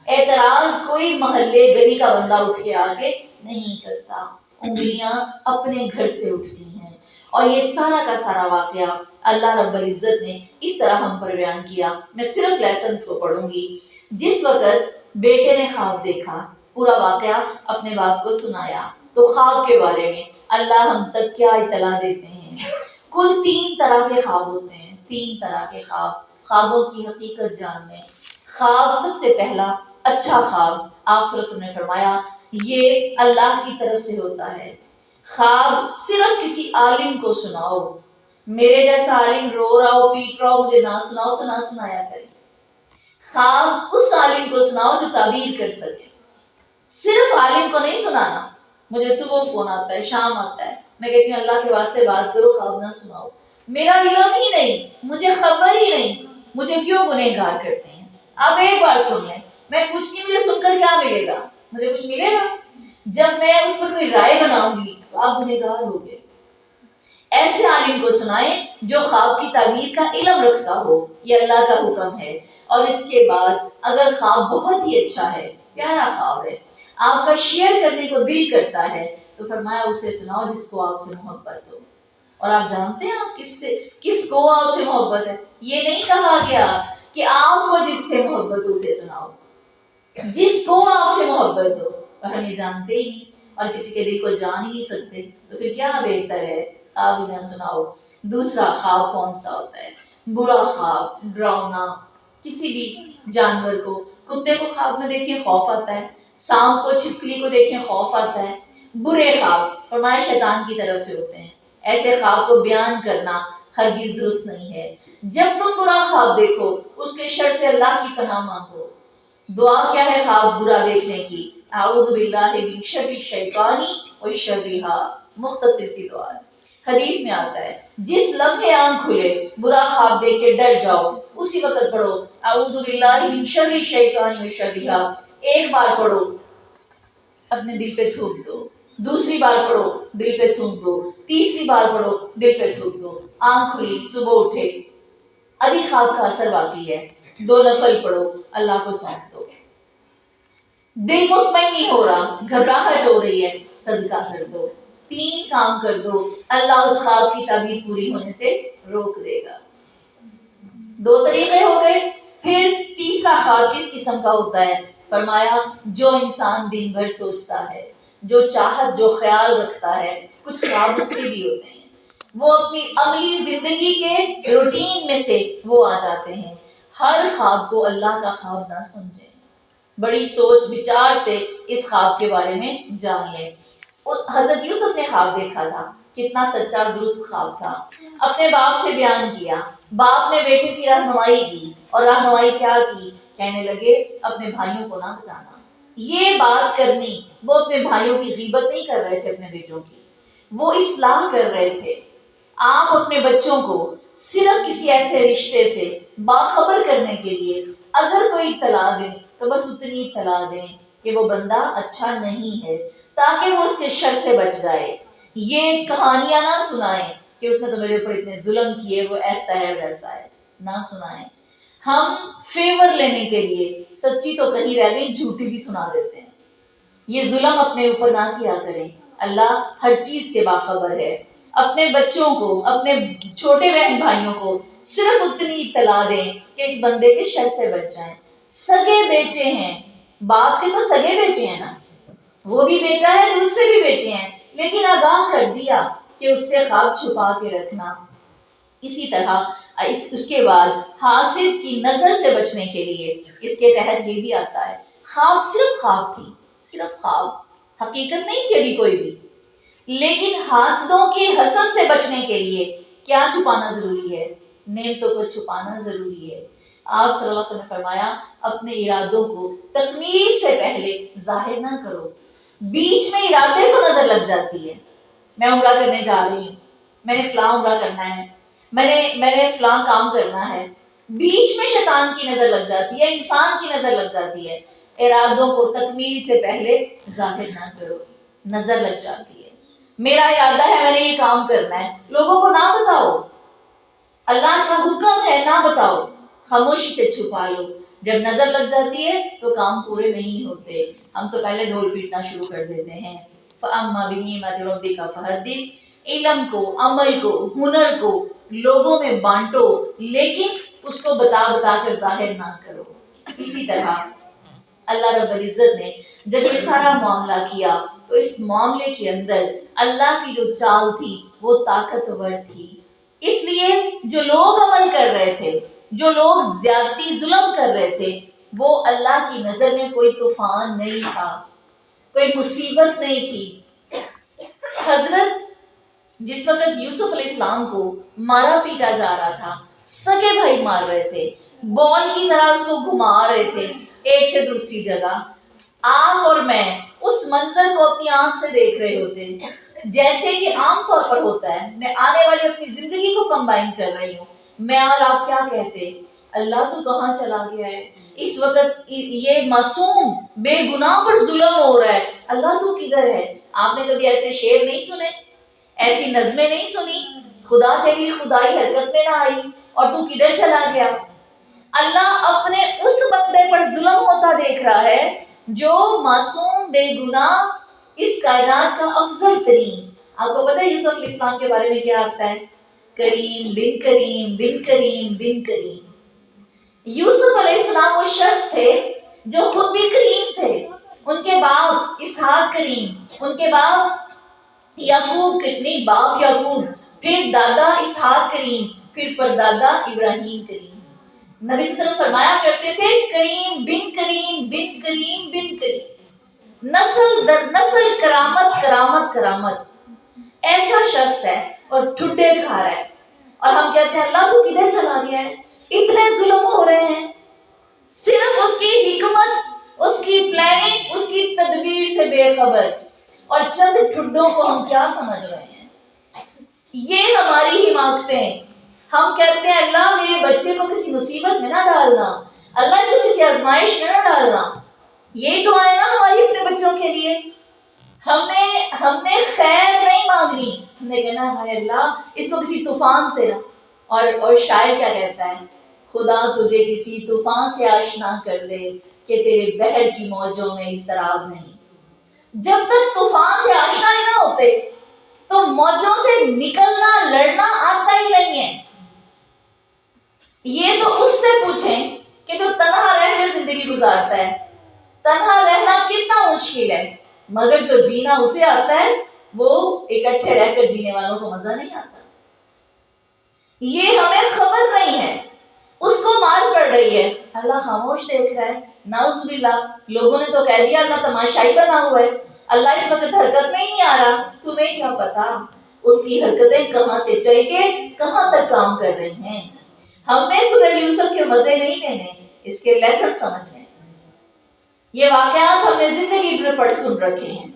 S1: اعتراض کوئی محلے گلی کا بندہ اٹھ کے آ کے نہیں کرتا. انگلیاں اپنے گھر سے اٹھتی ہیں. اور یہ سارا کا سارا واقعہ اللہ رب العزت نے اس طرح ہم پر بیان کیا. میں صرف لیسنز کو پڑھوں گی. جس وقت بیٹے نے خواب دیکھا، پورا واقعہ اپنے باپ کو سنایا، تو خواب کے بارے میں اللہ ہم تک کیا اطلاع دیتے ہیں. کل 3 طرح کے خواب ہوتے ہیں. 3 طرح کے خواب، خوابوں کی حقیقت جاننے. خواب سب سے پہلا اچھا خواب، آپ نے فرمایا یہ اللہ کی طرف سے ہوتا ہے. خواب صرف کسی عالم کو سناؤ. میرے جیسا عالم رو رہا ہو، پیٹ رہا ہو، مجھے نہ سناؤ تو نہ سنایا کرے. خواب اس عالم کو سناؤ جو تعبیر کر سکے. صرف عالم کو نہیں سنانا. مجھے صبح فون آتا ہے، شام آتا ہے، میں کہتی ہوں اللہ کے واسطے بات کرو، خواب نہ سناؤ. میرا علم ہی نہیں، مجھے خبر ہی نہیں، مجھے کیوں گنہگار کرتے ہیں. آپ ایک بار سن لیں. میں پوچھتی ہوں مجھے سن کر کیا ملے گا؟ مجھے کچھ ملے گا؟ جب میں اس پر کوئی رائے بناؤں گی تو آپ گنہگار ہوگے. ایسے عالم کو سنائیں جو خواب کی تعبیر کا علم رکھتا ہو. یہ اللہ کا حکم ہے. اور اس کے بعد اگر خواب بہت ہی اچھا ہے، پیارا خواب ہے، آپ کا شیئر کرنے کو دل کرتا ہے، تو فرمایا اسے سناؤ جس کو آپ سے محبت ہو. اور آپ جانتے ہیں آپ کس کو آپ سے محبت ہے. یہ نہیں کہا گیا کہ آپ کو جس سے محبت ہو اسے سناؤ، جس کو آپ سے محبت ہو. اور ہم یہ جانتے ہی نہیں اور کسی کے دل کو جان ہی نہیں سکتے، تو پھر کیا بہتر ہے آپ ہی نہ سناؤ. دوسرا خواب کون سا ہوتا ہے؟ برا خواب، ڈراؤنا. کسی بھی جانور کو، کتے کو خواب میں دیکھیں خوف آتا ہے، سانپ کو، چھپکلی کو دیکھیں خوف آتا ہے. برے خواب فرمایا شیطان کی طرف سے ہوتے ہیں. ایسے خواب کو بیان کرنا ہرگز درست نہیں ہے. جب تم برا خواب دیکھو اس کے شر سے اللہ کی پناہ مانگو. دعا کیا ہے خواب برا دیکھنے کی؟ اعوذ باللہ من شر الشیطان وشرھا. مختصر سی دعا ہے. حدیث میں آتا ہے جس لمحے آنکھ کھلے برا خواب دیکھ کے ڈر جاؤ، اسی وقت پڑھو اعوذ باللہ من شر الشیطان وشرھا. ایک بار پڑھو، اپنے دل پہ تھوک دو. دوسری بار پڑھو، دل پہ تھوک دو. تیسری بار پڑھو، دل پہ تھوک دو. آنکھ کھلی، صبح اٹھے، ابھی خواب کا اثر باقی ہے. 2 نفل پڑھو، اللہ کو سونپ دو. دل مطمئن نہیں ہو رہا، گھبراہٹ ہو رہی ہے، صدقہ کر دو. 3 کام کر دو، اللہ اس خواب کی تعبیر پوری ہونے سے روک دے گا. 2 طریقے ہو گئے. پھر تیسرا خواب کس قسم کا ہوتا ہے؟ فرمایا جو انسان دن بھر سوچتا ہے، جو چاہت، جو خیال رکھتا ہے. کچھ خواب اس کے بھی ہوتے ہیں، وہ اپنی عملی زندگی کے روٹین میں سے وہ آ جاتے ہیں. ہر خواب کو اللہ کا خواب نہ سمجھیں، بڑی سوچ بچار سے اس خواب کے بارے میں جان لیں. حضرت یوسف نے خواب دیکھا تھا، کتنا سچا اور درست خواب تھا. اپنے باپ سے بیان کیا، باپ نے بیٹے کی رہنمائی کی. اور رہنمائی کیا کی؟ کہنے لگے اپنے بھائیوں کو نہ بتانا. یہ بات کرنی، وہ اپنے بھائیوں کی غیبت نہیں کر رہے تھے، اپنے بیٹوں کی وہ اصلاح کر رہے تھے. آپ اپنے بچوں کو صرف کسی ایسے رشتے سے باخبر کرنے کے لیے اگر کوئی اطلاع دیں تو بس اتنی اطلاع دیں کہ وہ بندہ اچھا نہیں ہے، تاکہ وہ اس کے شر سے بچ جائے. یہ کہانیاں نہ سنائیں کہ اس نے تو میرے اوپر اتنے ظلم کیے، وہ ایسا ہے ویسا ہے. نہ سنائیں. ہم فیور لینے کے لیے سچی تو کہیں رہ گئی، جھوٹی بھی سنا دیتے ہیں. یہ ظلم اپنے اوپر نہ کیا کریں. اللہ ہر چیز سے باخبر ہے. اپنے بچوں کو، اپنے چھوٹے بہن بھائیوں کو صرف اتنی اطلاع دیں کہ اس بندے کے شر سے بچ جائیں. سگے بیٹے ہیں، باپ کے تو سگے بیٹے ہیں نا، وہ بھی بیٹا ہے، دوسرے بھی بیٹے ہیں، لیکن آگاہ کر دیا کہ اس سے خواب چھپا کے رکھنا. اسی طرح اس کے بعد حاسد کی نظر سے بچنے کے لیے اس کے تحت یہ بھی آتا ہے، خواب صرف خواب تھی، صرف خواب، حقیقت نہیں تھی ابھی کوئی بھی، لیکن حاسدوں کے حسد سے بچنے کے لیے کیا چھپانا ضروری ہے؟ نیتوں کو چھپانا ضروری ہے. آپ صلی اللہ علیہ وسلم نے فرمایا اپنے ارادوں کو تکمیل سے پہلے ظاہر نہ کرو. بیچ میں ارادے کو نظر لگ جاتی ہے، میں عمرہ کرنے جا رہی ہوں، میں نے فلاں عمرہ کرنا ہے، میں نے فلاں کام کرنا ہے، بیچ میں شیطان کی نظر لگ جاتی ہے، انسان کی نظر لگ جاتی ہے. ارادوں کو تکمیل سے پہلے ظاہر نہ کرو، نظر لگ جاتی ہے. میرا ارادہ ہے میں نے یہ کام کرنا ہے، لوگوں کو نہ بتاؤ، اللہ کا حکم ہے نہ بتاؤ، خاموشی سے چھپا لو. جب نظر لگ جاتی ہے تو کام پورے نہیں ہوتے، ہم تو پہلے ڈھول پیٹنا شروع کر دیتے ہیں. فَأَمَّا بِنِعْمَةِ رَبِّكَ فَحَدِّثْ. علم کو، عمل کو، ہنر کو لوگوں میں بانٹو، لیکن اس کو بتا بتا کر ظاہر نہ کرو. اسی طرح اللہ رب العزت نے جب یہ سارا معاملہ کیا تو اس معاملے کے اندر اللہ کی جو چال تھی وہ طاقتور تھی. اس لیے جو لوگ عمل کر رہے تھے، جو لوگ زیادتی ظلم کر رہے تھے، وہ اللہ کی نظر میں کوئی طوفان نہیں تھا، کوئی مصیبت نہیں تھی. حضرت جس وقت یوسف علیہ السلام کو مارا پیٹا جا رہا تھا، سگے بھائی مار رہے تھے، بال کی طرح اس کو گھما رہے تھے ایک سے دوسری جگہ، آپ اور میں اس منظر کو اپنی آنکھ سے دیکھ رہے ہوتے جیسے کہ عام طور پر ہوتا ہے. میں آنے والی اپنی زندگی کو کمبائن کر رہی ہوں، میں اور آپ کیا کہتے، اللہ تو کہاں چلا گیا ہے، اس وقت یہ معصوم بے گناہ پر ظلم ہو رہا ہے، اللہ تو کدھر ہے؟ آپ نے کبھی ایسے شعر نہیں سنے، ایسی نظمیں نہیں سنی، خدا تیری خدائی حرکت میں نہ آئی اور تو کدھر چلا گیا؟ اللہ اپنے اس بندے پر ظلم ہوتا دیکھ رہا ہے جو معصوم بے گناہ اس کائنات کا افضل ترین. آپ کو پتہ ہے یوسف علیہ السلام کے بارے میں کیا آتا ہے؟ کریم بن کریم بن کریم بن کریم. یوسف علیہ السلام وہ شخص تھے جو خود بھی کریم تھے، ان کے باپ اسحاق کریم، ان کے باپ یعقوب کتنی باپ یعقوب، پھر دادا اسحاق کریم، پھر پردادا ابراہیم کریم. نبی صلی اللہ علیہ وسلم فرمایا کرتے تھے کریم بن کریم بن کریم بن کریم، نسل در نسل کرامت کرامت کرامت. ایسا شخص ہے اور ٹھڈے کھا رہا ہے، اور ہم کہتے ہیں اللہ تو کدھر چلا گیا ہے، اتنے ظلم ہو رہے ہیں. صرف اس کی حکمت، اس کی پلاننگ، اس کی تدبیر سے بے خبر، اور چند ٹھڈوں کو ہم کیا سمجھ رہے ہیں. یہ ہماری حماقتیں. ہم کہتے ہیں اللہ میرے بچے کو کسی مصیبت میں نہ ڈالنا، اللہ اس کو کسی آزمائش میں نہ ڈالنا. یہ تو ہے نا ہماری اپنے بچوں کے لیے. ہم نے خیر نہیں مانگنی، ہم نے کہنا ہے اللہ اس کو کسی طوفان سے نہ. اور شاعر کیا کہتا ہے، خدا تجھے کسی طوفان سے آشنا کر دے کہ تیرے بحر کی موجوں میں اضطراب نہیں. جب تک طوفان سے آشنا ہی نہ ہوتے تو موجوں سے نکلنا لڑنا آتا ہی نہیں ہے. یہ تو اس سے پوچھیں کہ جو تنہا رہ کر زندگی گزارتا ہے، تنہا رہنا کتنا مشکل ہے، مگر جو جینا اسے آتا ہے وہ اکٹھے رہ کر جینے والوں کو مزہ نہیں آتا. یہ ہمیں خبر نہیں ہے، اس کو مار پڑ رہی ہے، اللہ خاموش دیکھ رہا ہے. نعوذ باللہ، لوگوں نے تو کہہ دیا اللہ تماشائی بنا ہوا ہے، اللہ اس وقت حرکت میں ہی نہیں آ رہا. تمہیں کیا پتا اس کی حرکتیں کہاں سے چل کے کہاں تک کام کر رہی ہیں. ہم نے سورہ یوسف کے مزے نہیں لینے، اس کے لیسن سمجھنے. یہ واقعات ہم نے زندگی بھر پڑھ سن رکھے ہیں.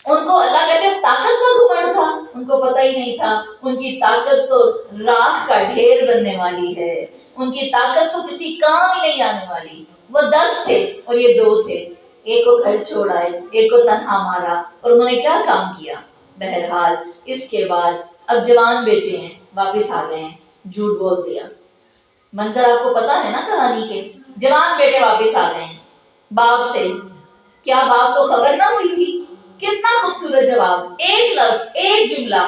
S1: ان کو اللہ کہتے ہیں طاقت کا گھمنڈ تھا، ان کو پتہ ہی نہیں تھا ان کی طاقت تو راکھ کا ڈھیر بننے والی ہے، ان کی طاقت تو کسی کام ہی نہیں آنے والی. وہ 10 تھے اور یہ 2 تھے، ایک کو گھر چھوڑائے، ایک کو تنہا مارا، اور انہوں نے کیا کام کیا. بہرحال اس کے بعد اب جوان بیٹے ہیں، واپس آ گئے ہیں، جھوٹ بول دیا. منظر آپ کو پتا ہے نا کہانی کے، جوان بیٹے واپس آ گئے ہیں باپ سے. کیا باپ کو خبر نہ ہوئی تھی؟ کتنا خوبصورت جواب، ایک لفظ، ایک جملہ،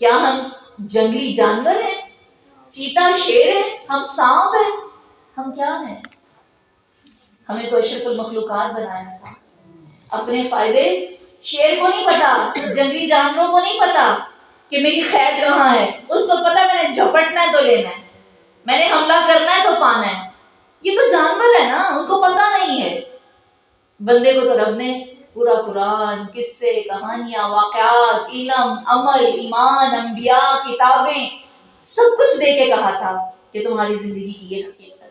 S1: کیا ہم جنگلی جانور ہیں؟ چیتا شیر ہے؟ ہم سانپ ہیں؟ ہم کیا ہیں؟ ہمیں تو اشرف المخلوقات بنایا تھا. اپنے فائدے شیر کو نہیں پتا، جنگلی جانوروں کو نہیں پتا کہ میری خیر کہاں ہے. اس کو پتا میں نے جھپٹنا ہے تو لینا ہے، میں نے حملہ کرنا ہے تو پانا ہے. یہ تو جانور ہے نا، ان کو پتا نہیں ہے. بندے کو تو رب نے پورا قرآن، قصے، کہانیاں، واقعات، علم، عمل، ایمان، انبیاء، کتابیں سب کچھ دے کے کہا تھا کہ تمہاری زندگی کی یہ حقیقت ہے.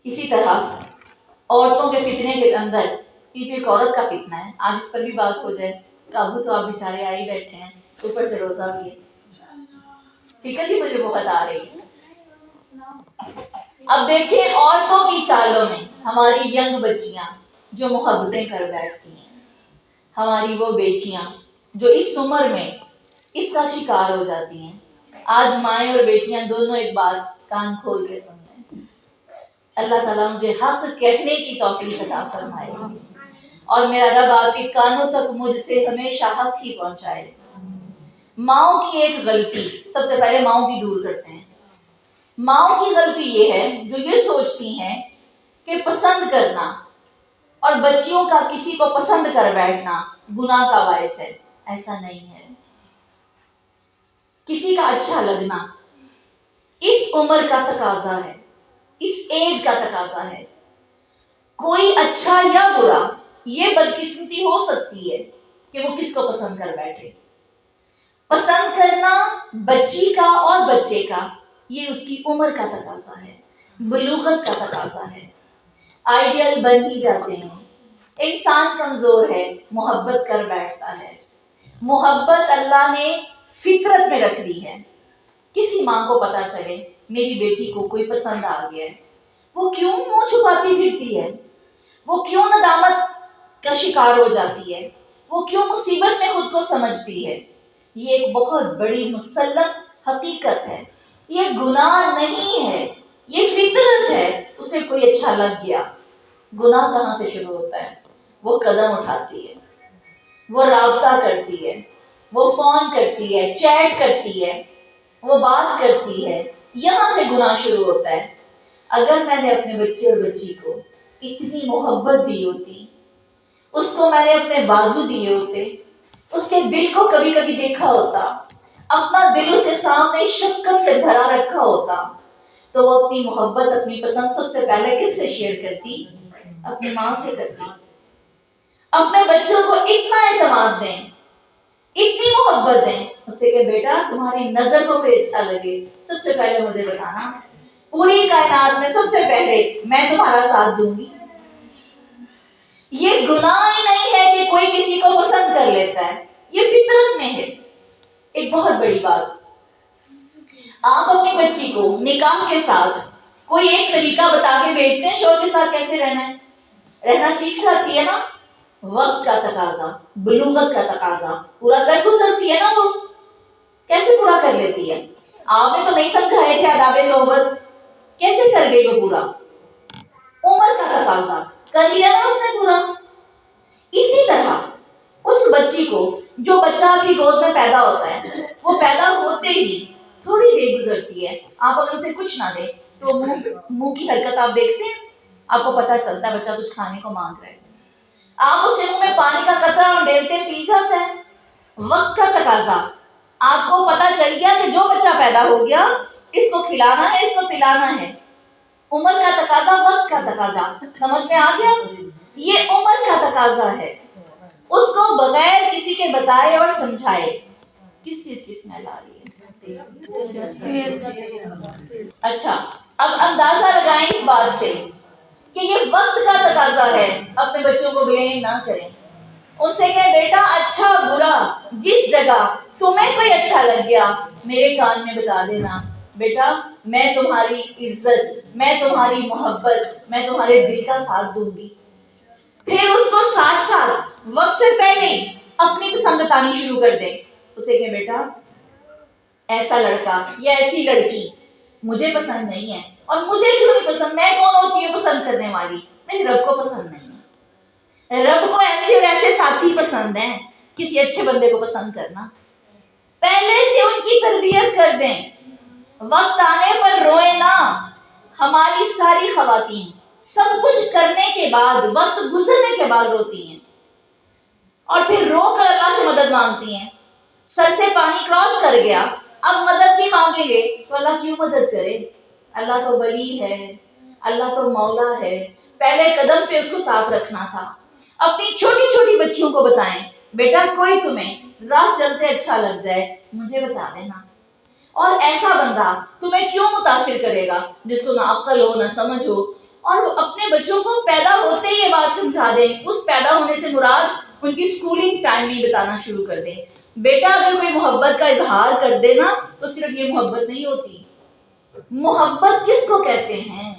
S1: اسی طرح عورتوں کے فتنے کے اندر یہ جو ایک عورت کا فتنہ ہے، آج اس پر بھی بات ہو جائے. قابو تو آپ بیچارے آئی بیٹھے ہیں، اوپر سے روزہ بھی ہے، فکر بھی مجھے بہت آ رہی ہے. اب دیکھیں عورتوں کی چالوں میں ہماری ینگ بچیاں جو محبتیں کر بیٹھتی ہیں، ہماری وہ بیٹیاں جو اس عمر میں اس کا شکار ہو جاتی ہیں. آج مائیں اور بیٹیاں دونوں ایک بات کان کھول کے سن رہے ہیں. اللہ تعالیٰ مجھے حق کہنے کی توفیق عطا فرمائے اور میرا رب آپ کے کانوں تک مجھ سے ہمیشہ حق ہی پہنچائے. ماؤں کی ایک غلطی، سب سے پہلے ماؤں کی دور کرتے ہیں. ماؤں کی غلطی یہ ہے جو یہ سوچتی ہیں کہ پسند کرنا اور بچیوں کا کسی کو پسند کر بیٹھنا گناہ کا باعث ہے. ایسا نہیں ہے. کسی کا اچھا لگنا اس عمر کا تقاضا ہے، اس ایج کا تقاضا ہے. کوئی اچھا یا برا یہ بدقسمتی ہو سکتی ہے کہ وہ کس کو پسند کر بیٹھے. پسند کرنا بچی کا اور بچے کا یہ اس کی عمر کا تقاضا ہے، بلوغت کا تقاضا ہے. آئیڈیل بن ہی جاتے ہیں. انسان کمزور ہے، محبت کر بیٹھتا ہے. محبت اللہ نے فطرت میں رکھ دی ہے. کسی ماں کو پتا چلے میری بیٹی کو کوئی پسند آ گیا ہے، وہ کیوں منہ چھپاتی پھرتی ہے؟ وہ کیوں ندامت کا شکار ہو جاتی ہے؟ وہ کیوں مصیبت میں خود کو سمجھتی ہے؟ یہ ایک بہت بڑی مسلم حقیقت ہے. یہ گناہ نہیں ہے، یہ فطرت ہے. اسے کوئی اچھا لگ گیا. گناہ کہاں سے شروع ہوتا ہے؟ وہ قدم اٹھاتی ہے، وہ رابطہ کرتی ہے، وہ فون کرتی ہے، چیٹ کرتی ہے، وہ بات کرتی ہے. یہاں سے گناہ شروع ہوتا ہے. اگر میں نے اپنے بچے اور بچی کو اتنی محبت دی ہوتی، اس کو میں نے اپنے بازو دیے ہوتے، اس کے دل کو کبھی کبھی دیکھا ہوتا، اپنا دل اسے سامنے شفقت سے بھرا رکھا ہوتا، تو وہ اپنی محبت، اپنی پسند سب سے پہلے کس سے شیئر کرتی؟ اپنی ماں سے کرتی. اپنے بچوں کو اتنا اعتماد دیں، اتنی محبت دیں، اس سے کہ بیٹا تمہاری نظر کو کوئی اچھا لگے سب سے پہلے مجھے بتانا، پوری کائنات میں سب سے پہلے میں تمہارا ساتھ دوں گی. یہ گناہ ہی نہیں ہے کہ کوئی کسی کو پسند کر لیتا ہے، یہ فطرت میں ہے. ایک بہت بڑی بات، آپ اپنی بچی کو نکاح کے ساتھ کوئی ایک طریقہ بتا کے بھیجتے ہیں شوہر کے ساتھ کیسے رہنا ہے، رہنا سیکھ جاتی ہے نا. وقت کا تقاضا، بلوغت کا تقاضا پورا کر گزرتی ہے نا. وہ کیسے پورا کر لیتی ہے؟ آپ نے تو نہیں سمجھائے تھے آداب صحبت، کیسے کر گئی وہ پورا؟ عمر کا تقاضا کر لیا نا اس نے پورا. اسی طرح اس بچی کو، جو بچہ آپ کی گود میں پیدا ہوتا ہے، وہ پیدا ہوتے ہی تھوڑی دیر گزرتی ہے، آپ اگر اسے کچھ نہ دیں تو منہ کی حرکت آپ دیکھتے ہیں، آپ کو پتا چلتا ہے بچہ کچھ کھانے کو مانگ رہا ہے. آپ اسے منہ میں پانی کا قطرہ ڈالتے پی جاتا ہے. وقت کا تقاضا، آپ کو پتا چل گیا کہ جو بچہ پیدا ہو گیا اس کو کھلانا ہے، اس کو پلانا ہے. عمر کا تقاضا، وقت کا تقاضا، سمجھ میں آ گیا؟ یہ عمر کا تقاضا ہے. اس کو بغیر کسی کے بتائے اور سمجھائے کس چیز کی اسمیل آ رہی ہے؟ اچھا، اب اندازہ لگائیں اس بات سے کہ یہ وقت کا تقاضا ہے. اپنے بچوں کو بلیم نہ کریں، ان سے کہیں بیٹا اچھا برا جس جگہ تمہیں کوئی اچھا لگ گیا میرے کان میں بتا دینا. بیٹا میں تمہاری عزت، میں تمہاری محبت، میں تمہارے دل کا ساتھ دوں گی. پھر اس کو ساتھ ساتھ وقت سے پہلے اپنی پسند بتانی شروع کر دیں. اسے کہ بیٹا ایسا لڑکا یا ایسی لڑکی مجھے پسند نہیں ہے. اور مجھے کیوں نہیں پسند؟ میں کون ہوتی ہوں پسند کرنے والی؟ میرے رب کو پسند نہیں ہے. رب کو ایسے اور ایسے ساتھی پسند ہیں. کسی اچھے بندے کو پسند کرنا. پہلے سے ان کی تربیت کر دیں، وقت آنے پر روئے نہ۔ ہماری ساری خواتین سب کچھ کرنے کے بعد، وقت گزرنے کے بعد روتی ہیں اور پھر رو کر اللہ سے مدد مانگتی ہیں۔ سر سے پانی کراس کر گیا، اب مدد بھی مانگیں گے تو اللہ کیوں مدد کرے؟ اللہ تو ولی ہے، اللہ تو مولا ہے، پہلے قدم پہ اس کو ساتھ رکھنا تھا۔ اپنی چھوٹی چھوٹی بچیوں کو بتائیں، بیٹا کوئی تمہیں راہ چلتے اچھا لگ جائے مجھے بتا دینا، اور ایسا بندہ تمہیں کیوں متاثر کرے گا جس کو نہ عقل ہو نہ سمجھ ہو۔ اور اپنے بچوں کو پیدا ہوتے ہی یہ بات سمجھا دیں، اس پیدا ہونے سے مراد ان کی سکولنگ ٹائم میں بتانا شروع کر دیں، بیٹا اگر کوئی محبت کا اظہار کر دے نا تو صرف یہ محبت نہیں ہوتی۔ محبت کس کو کہتے ہیں؟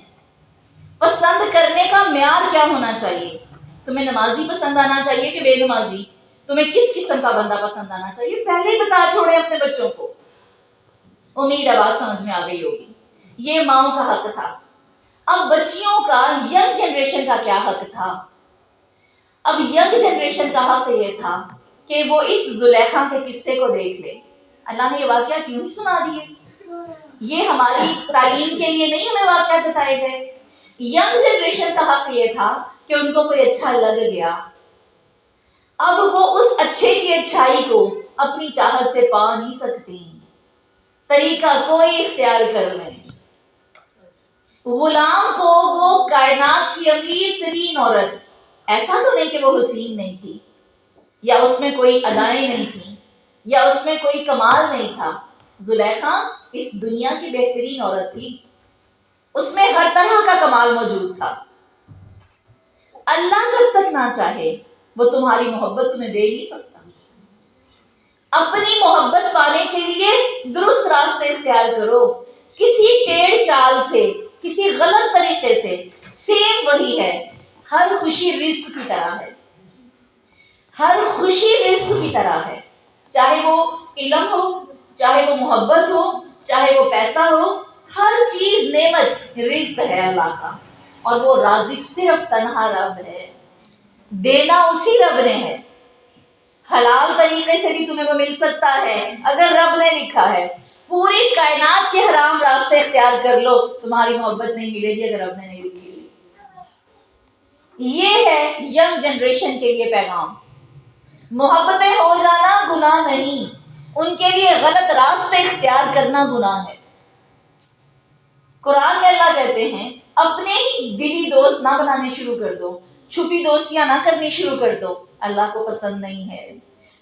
S1: پسند کرنے کا معیار کیا ہونا چاہیے؟ تمہیں نمازی پسند آنا چاہیے کہ بے نمازی؟ تمہیں کس قسم کا بندہ پسند آنا چاہیے؟ پہلے ہی بتا چھوڑے اپنے بچوں کو۔ امید ہے بات سمجھ میں آ گئی ہوگی۔ یہ ماؤں کا حق تھا۔ اب بچیوں کا، ینگ جنریشن کا کیا حق تھا؟ اب ینگ جنریشن کا حق یہ تھا کہ وہ اس زلیخا کے قصے کو دیکھ لے۔ اللہ نے یہ واقعہ کیوں ہی سنا دیے؟ یہ ہماری تعلیم کے لیے نہیں ہمیں واقعات بتائے گئے۔ ینگ جنریشن کا حق یہ تھا کہ ان کو کوئی اچھا لگ گیا، اب وہ اس اچھے کی اچھائی کو اپنی چاہت سے پا نہیں سکتی، طریقہ کوئی اختیار کر لیں۔ غلام کو وہ کائنات کی امیر ترین عورت، ایسا تو نہیں کہ وہ حسین نہیں تھی، یا اس میں کوئی ادائیں نہیں تھیں، یا اس میں کوئی کمال نہیں تھا۔ زلیخا اس دنیا کی بہترین عورت تھی، اس میں ہر طرح کا کمال موجود تھا۔ اللہ جب تک نہ چاہے وہ تمہاری محبت تمہیں دے نہیں سکتا۔ اپنی محبت پانے کے لیے درست راستے اختیار کرو، کسی ٹیڑھ چال سے، کسی غلط طریقے سے، سیم وہی ہے۔ ہر خوشی رزق کی طرح ہے، ہر خوشی رزق کی طرح ہے، چاہے وہ علم ہو، چاہے وہ محبت ہو، چاہے وہ پیسہ ہو، ہر چیز نعمت رزق ہے اللہ کا، اور وہ رازق صرف تنہا رب ہے، دینا اسی رب نے ہے۔ حلال طریقے سے بھی تمہیں وہ مل سکتا ہے اگر رب نے لکھا ہے۔ پوری کائنات کے حرام راستے اختیار کر لو، تمہاری محبت نہیں ملے گی اگر رب نے نہیں لکھی ہوئی۔ یہ ہے ینگ جنریشن کے لیے پیغام۔ محبتیں ہو جانا گناہ نہیں، ان کے لیے غلط راستے اختیار کرنا گناہ ہے۔ قرآن میں اللہ کہتے ہیں اپنے ہی دلی دوست نہ بنانے شروع کر دو، چھپی دوستیاں نہ کرنی شروع کر دو، اللہ کو پسند نہیں ہے۔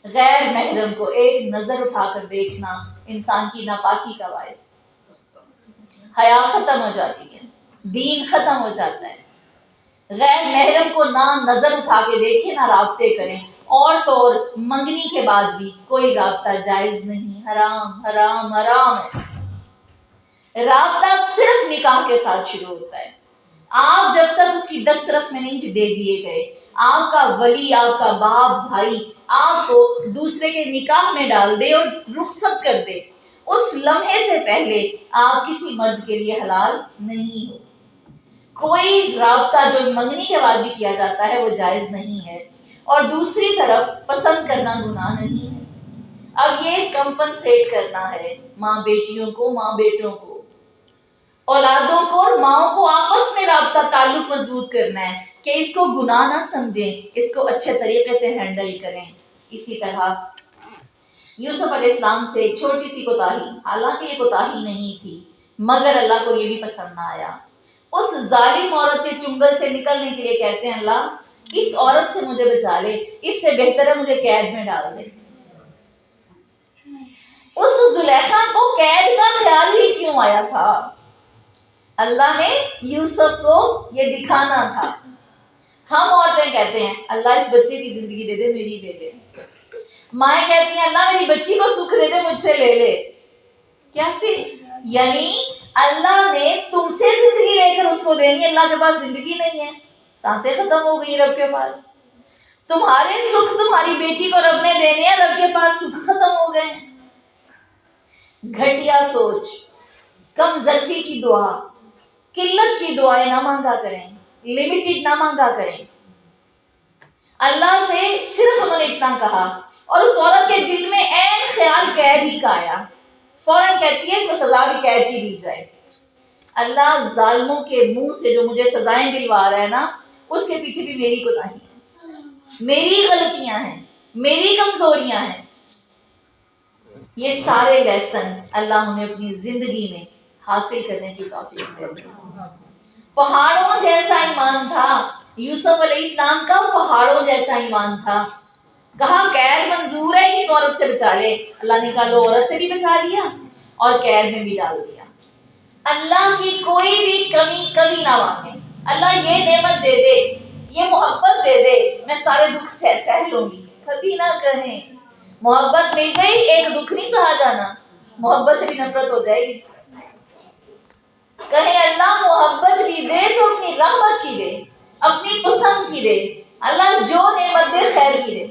S1: غیر محرم کو ایک نظر اٹھا کر دیکھنا انسان کی ناپاکی کا باعث، حیا ختم ہو جاتی ہے، دین ختم ہو جاتا ہے۔ غیر محرم کو نہ نظر اٹھا کے دیکھیں نہ رابطے کریں، اور تو اور منگنی کے بعد بھی کوئی رابطہ جائز نہیں، حرام حرام حرام ہے۔ رابطہ صرف نکاح کے ساتھ شروع ہوتا ہے۔ آپ جب تک اس کی دسترس میں نہیں دے دیے گئے، آپ کا ولی، آپ کا باپ بھائی آپ کو دوسرے کے نکاح میں ڈال دے اور رخصت کر دے، اس لمحے سے پہلے آپ کسی مرد کے لیے حلال نہیں ہو۔ کوئی رابطہ جو منگنی کے بعد بھی کیا جاتا ہے وہ جائز نہیں ہے، اور دوسری طرف پسند کرنا گناہ نہیں ہے۔ اب یہ کمپنسیٹ کرنا ہے ماں بیٹیوں کو، ماں بیٹوں کو، اولادوں کو اور ماؤں کو آپس میں رابطہ تعلق مضبوط کرنا ہے کہ اس کو گناہ نہ سمجھیں، اس کو اچھے طریقے سے ہینڈل کریں۔ اسی طرح یوسف علیہ السلام سے ایک چھوٹی سی کوتاہی، حالانکہ یہ کوتاہی نہیں تھی مگر اللہ کو یہ بھی پسند نہ آیا، اس ظالم عورت کے چنگل سے نکلنے کے لیے کہتے ہیں اللہ اس عورت سے مجھے بچا لے، اس سے بہتر ہے مجھے قید میں ڈال دے۔ اس زلیخا کو قید کا خیال ہی کیوں آیا تھا؟ اللہ نے یوسف کو یہ دکھانا تھا۔ ہم عورتیں کہتے ہیں اللہ اس بچے کی زندگی دے دے، میری لے لے۔ مائیں کہتی ہیں اللہ میری بچی کو سکھ دے دے، مجھ سے لے لے۔ کیسے؟ یعنی اللہ نے تم سے زندگی لے کر اس کو دینی، اللہ کے پاس زندگی نہیں ہے، سانسیں ختم ہو گئی رب کے پاس۔ تمہارے سکھ تمہاری بیٹی کو رب نے دینے ہیں، رب کے پاس سکھ ختم ہو گئے۔ گھٹیا سوچ، کم ظرفی کی دعا، قلت کی دعائیں نہ مانگا کریں، لمیٹڈ نہ مانگا کریں۔ اللہ سے صرف انہوں نے اتنا کہا اور اس عورت کے دل میں عین خیال قید ہی کا آیا، فوراً کہتی ہے اس کو سزا بھی قید کی دی جائے۔ اللہ ظالموں کے منہ سے جو مجھے سزائیں دلوا رہا ہے نا، اس کے پیچھے بھی میری کوتاہی ہے، میری غلطیاں ہیں، میری کمزوریاں ہیں۔ یہ سارے لیسن اللہ ہمیں اپنی زندگی میں حاصل کرنے کی توفیق دے۔ پہاڑوں جیسا ایمان تھا یوسف علیہ السلام کا، پہاڑوں جیسا ایمان تھا۔ کہا قید منظور ہے، اس عورت سے بچا لے، اللہ نے کہا لو عورت سے بھی بچا لیا اور قید میں بھی ڈال دیا۔ اللہ کی کوئی بھی کمی کبھی نہ مانگے، اللہ یہ نعمت دے دے، یہ محبت دے دے، میں سارے دکھ سہ لوں گی، کبھی نہ کہیں۔ محبت مل گئی ایک دکھ نہیں سہا جانا، محبت سے بھی نفرت ہو جائے گی۔ کہیں اللہ محبت بھی دے تو اپنی رحمت کی دے، اپنی پسند کی دے، اللہ جو نعمت دے خیر کی دے۔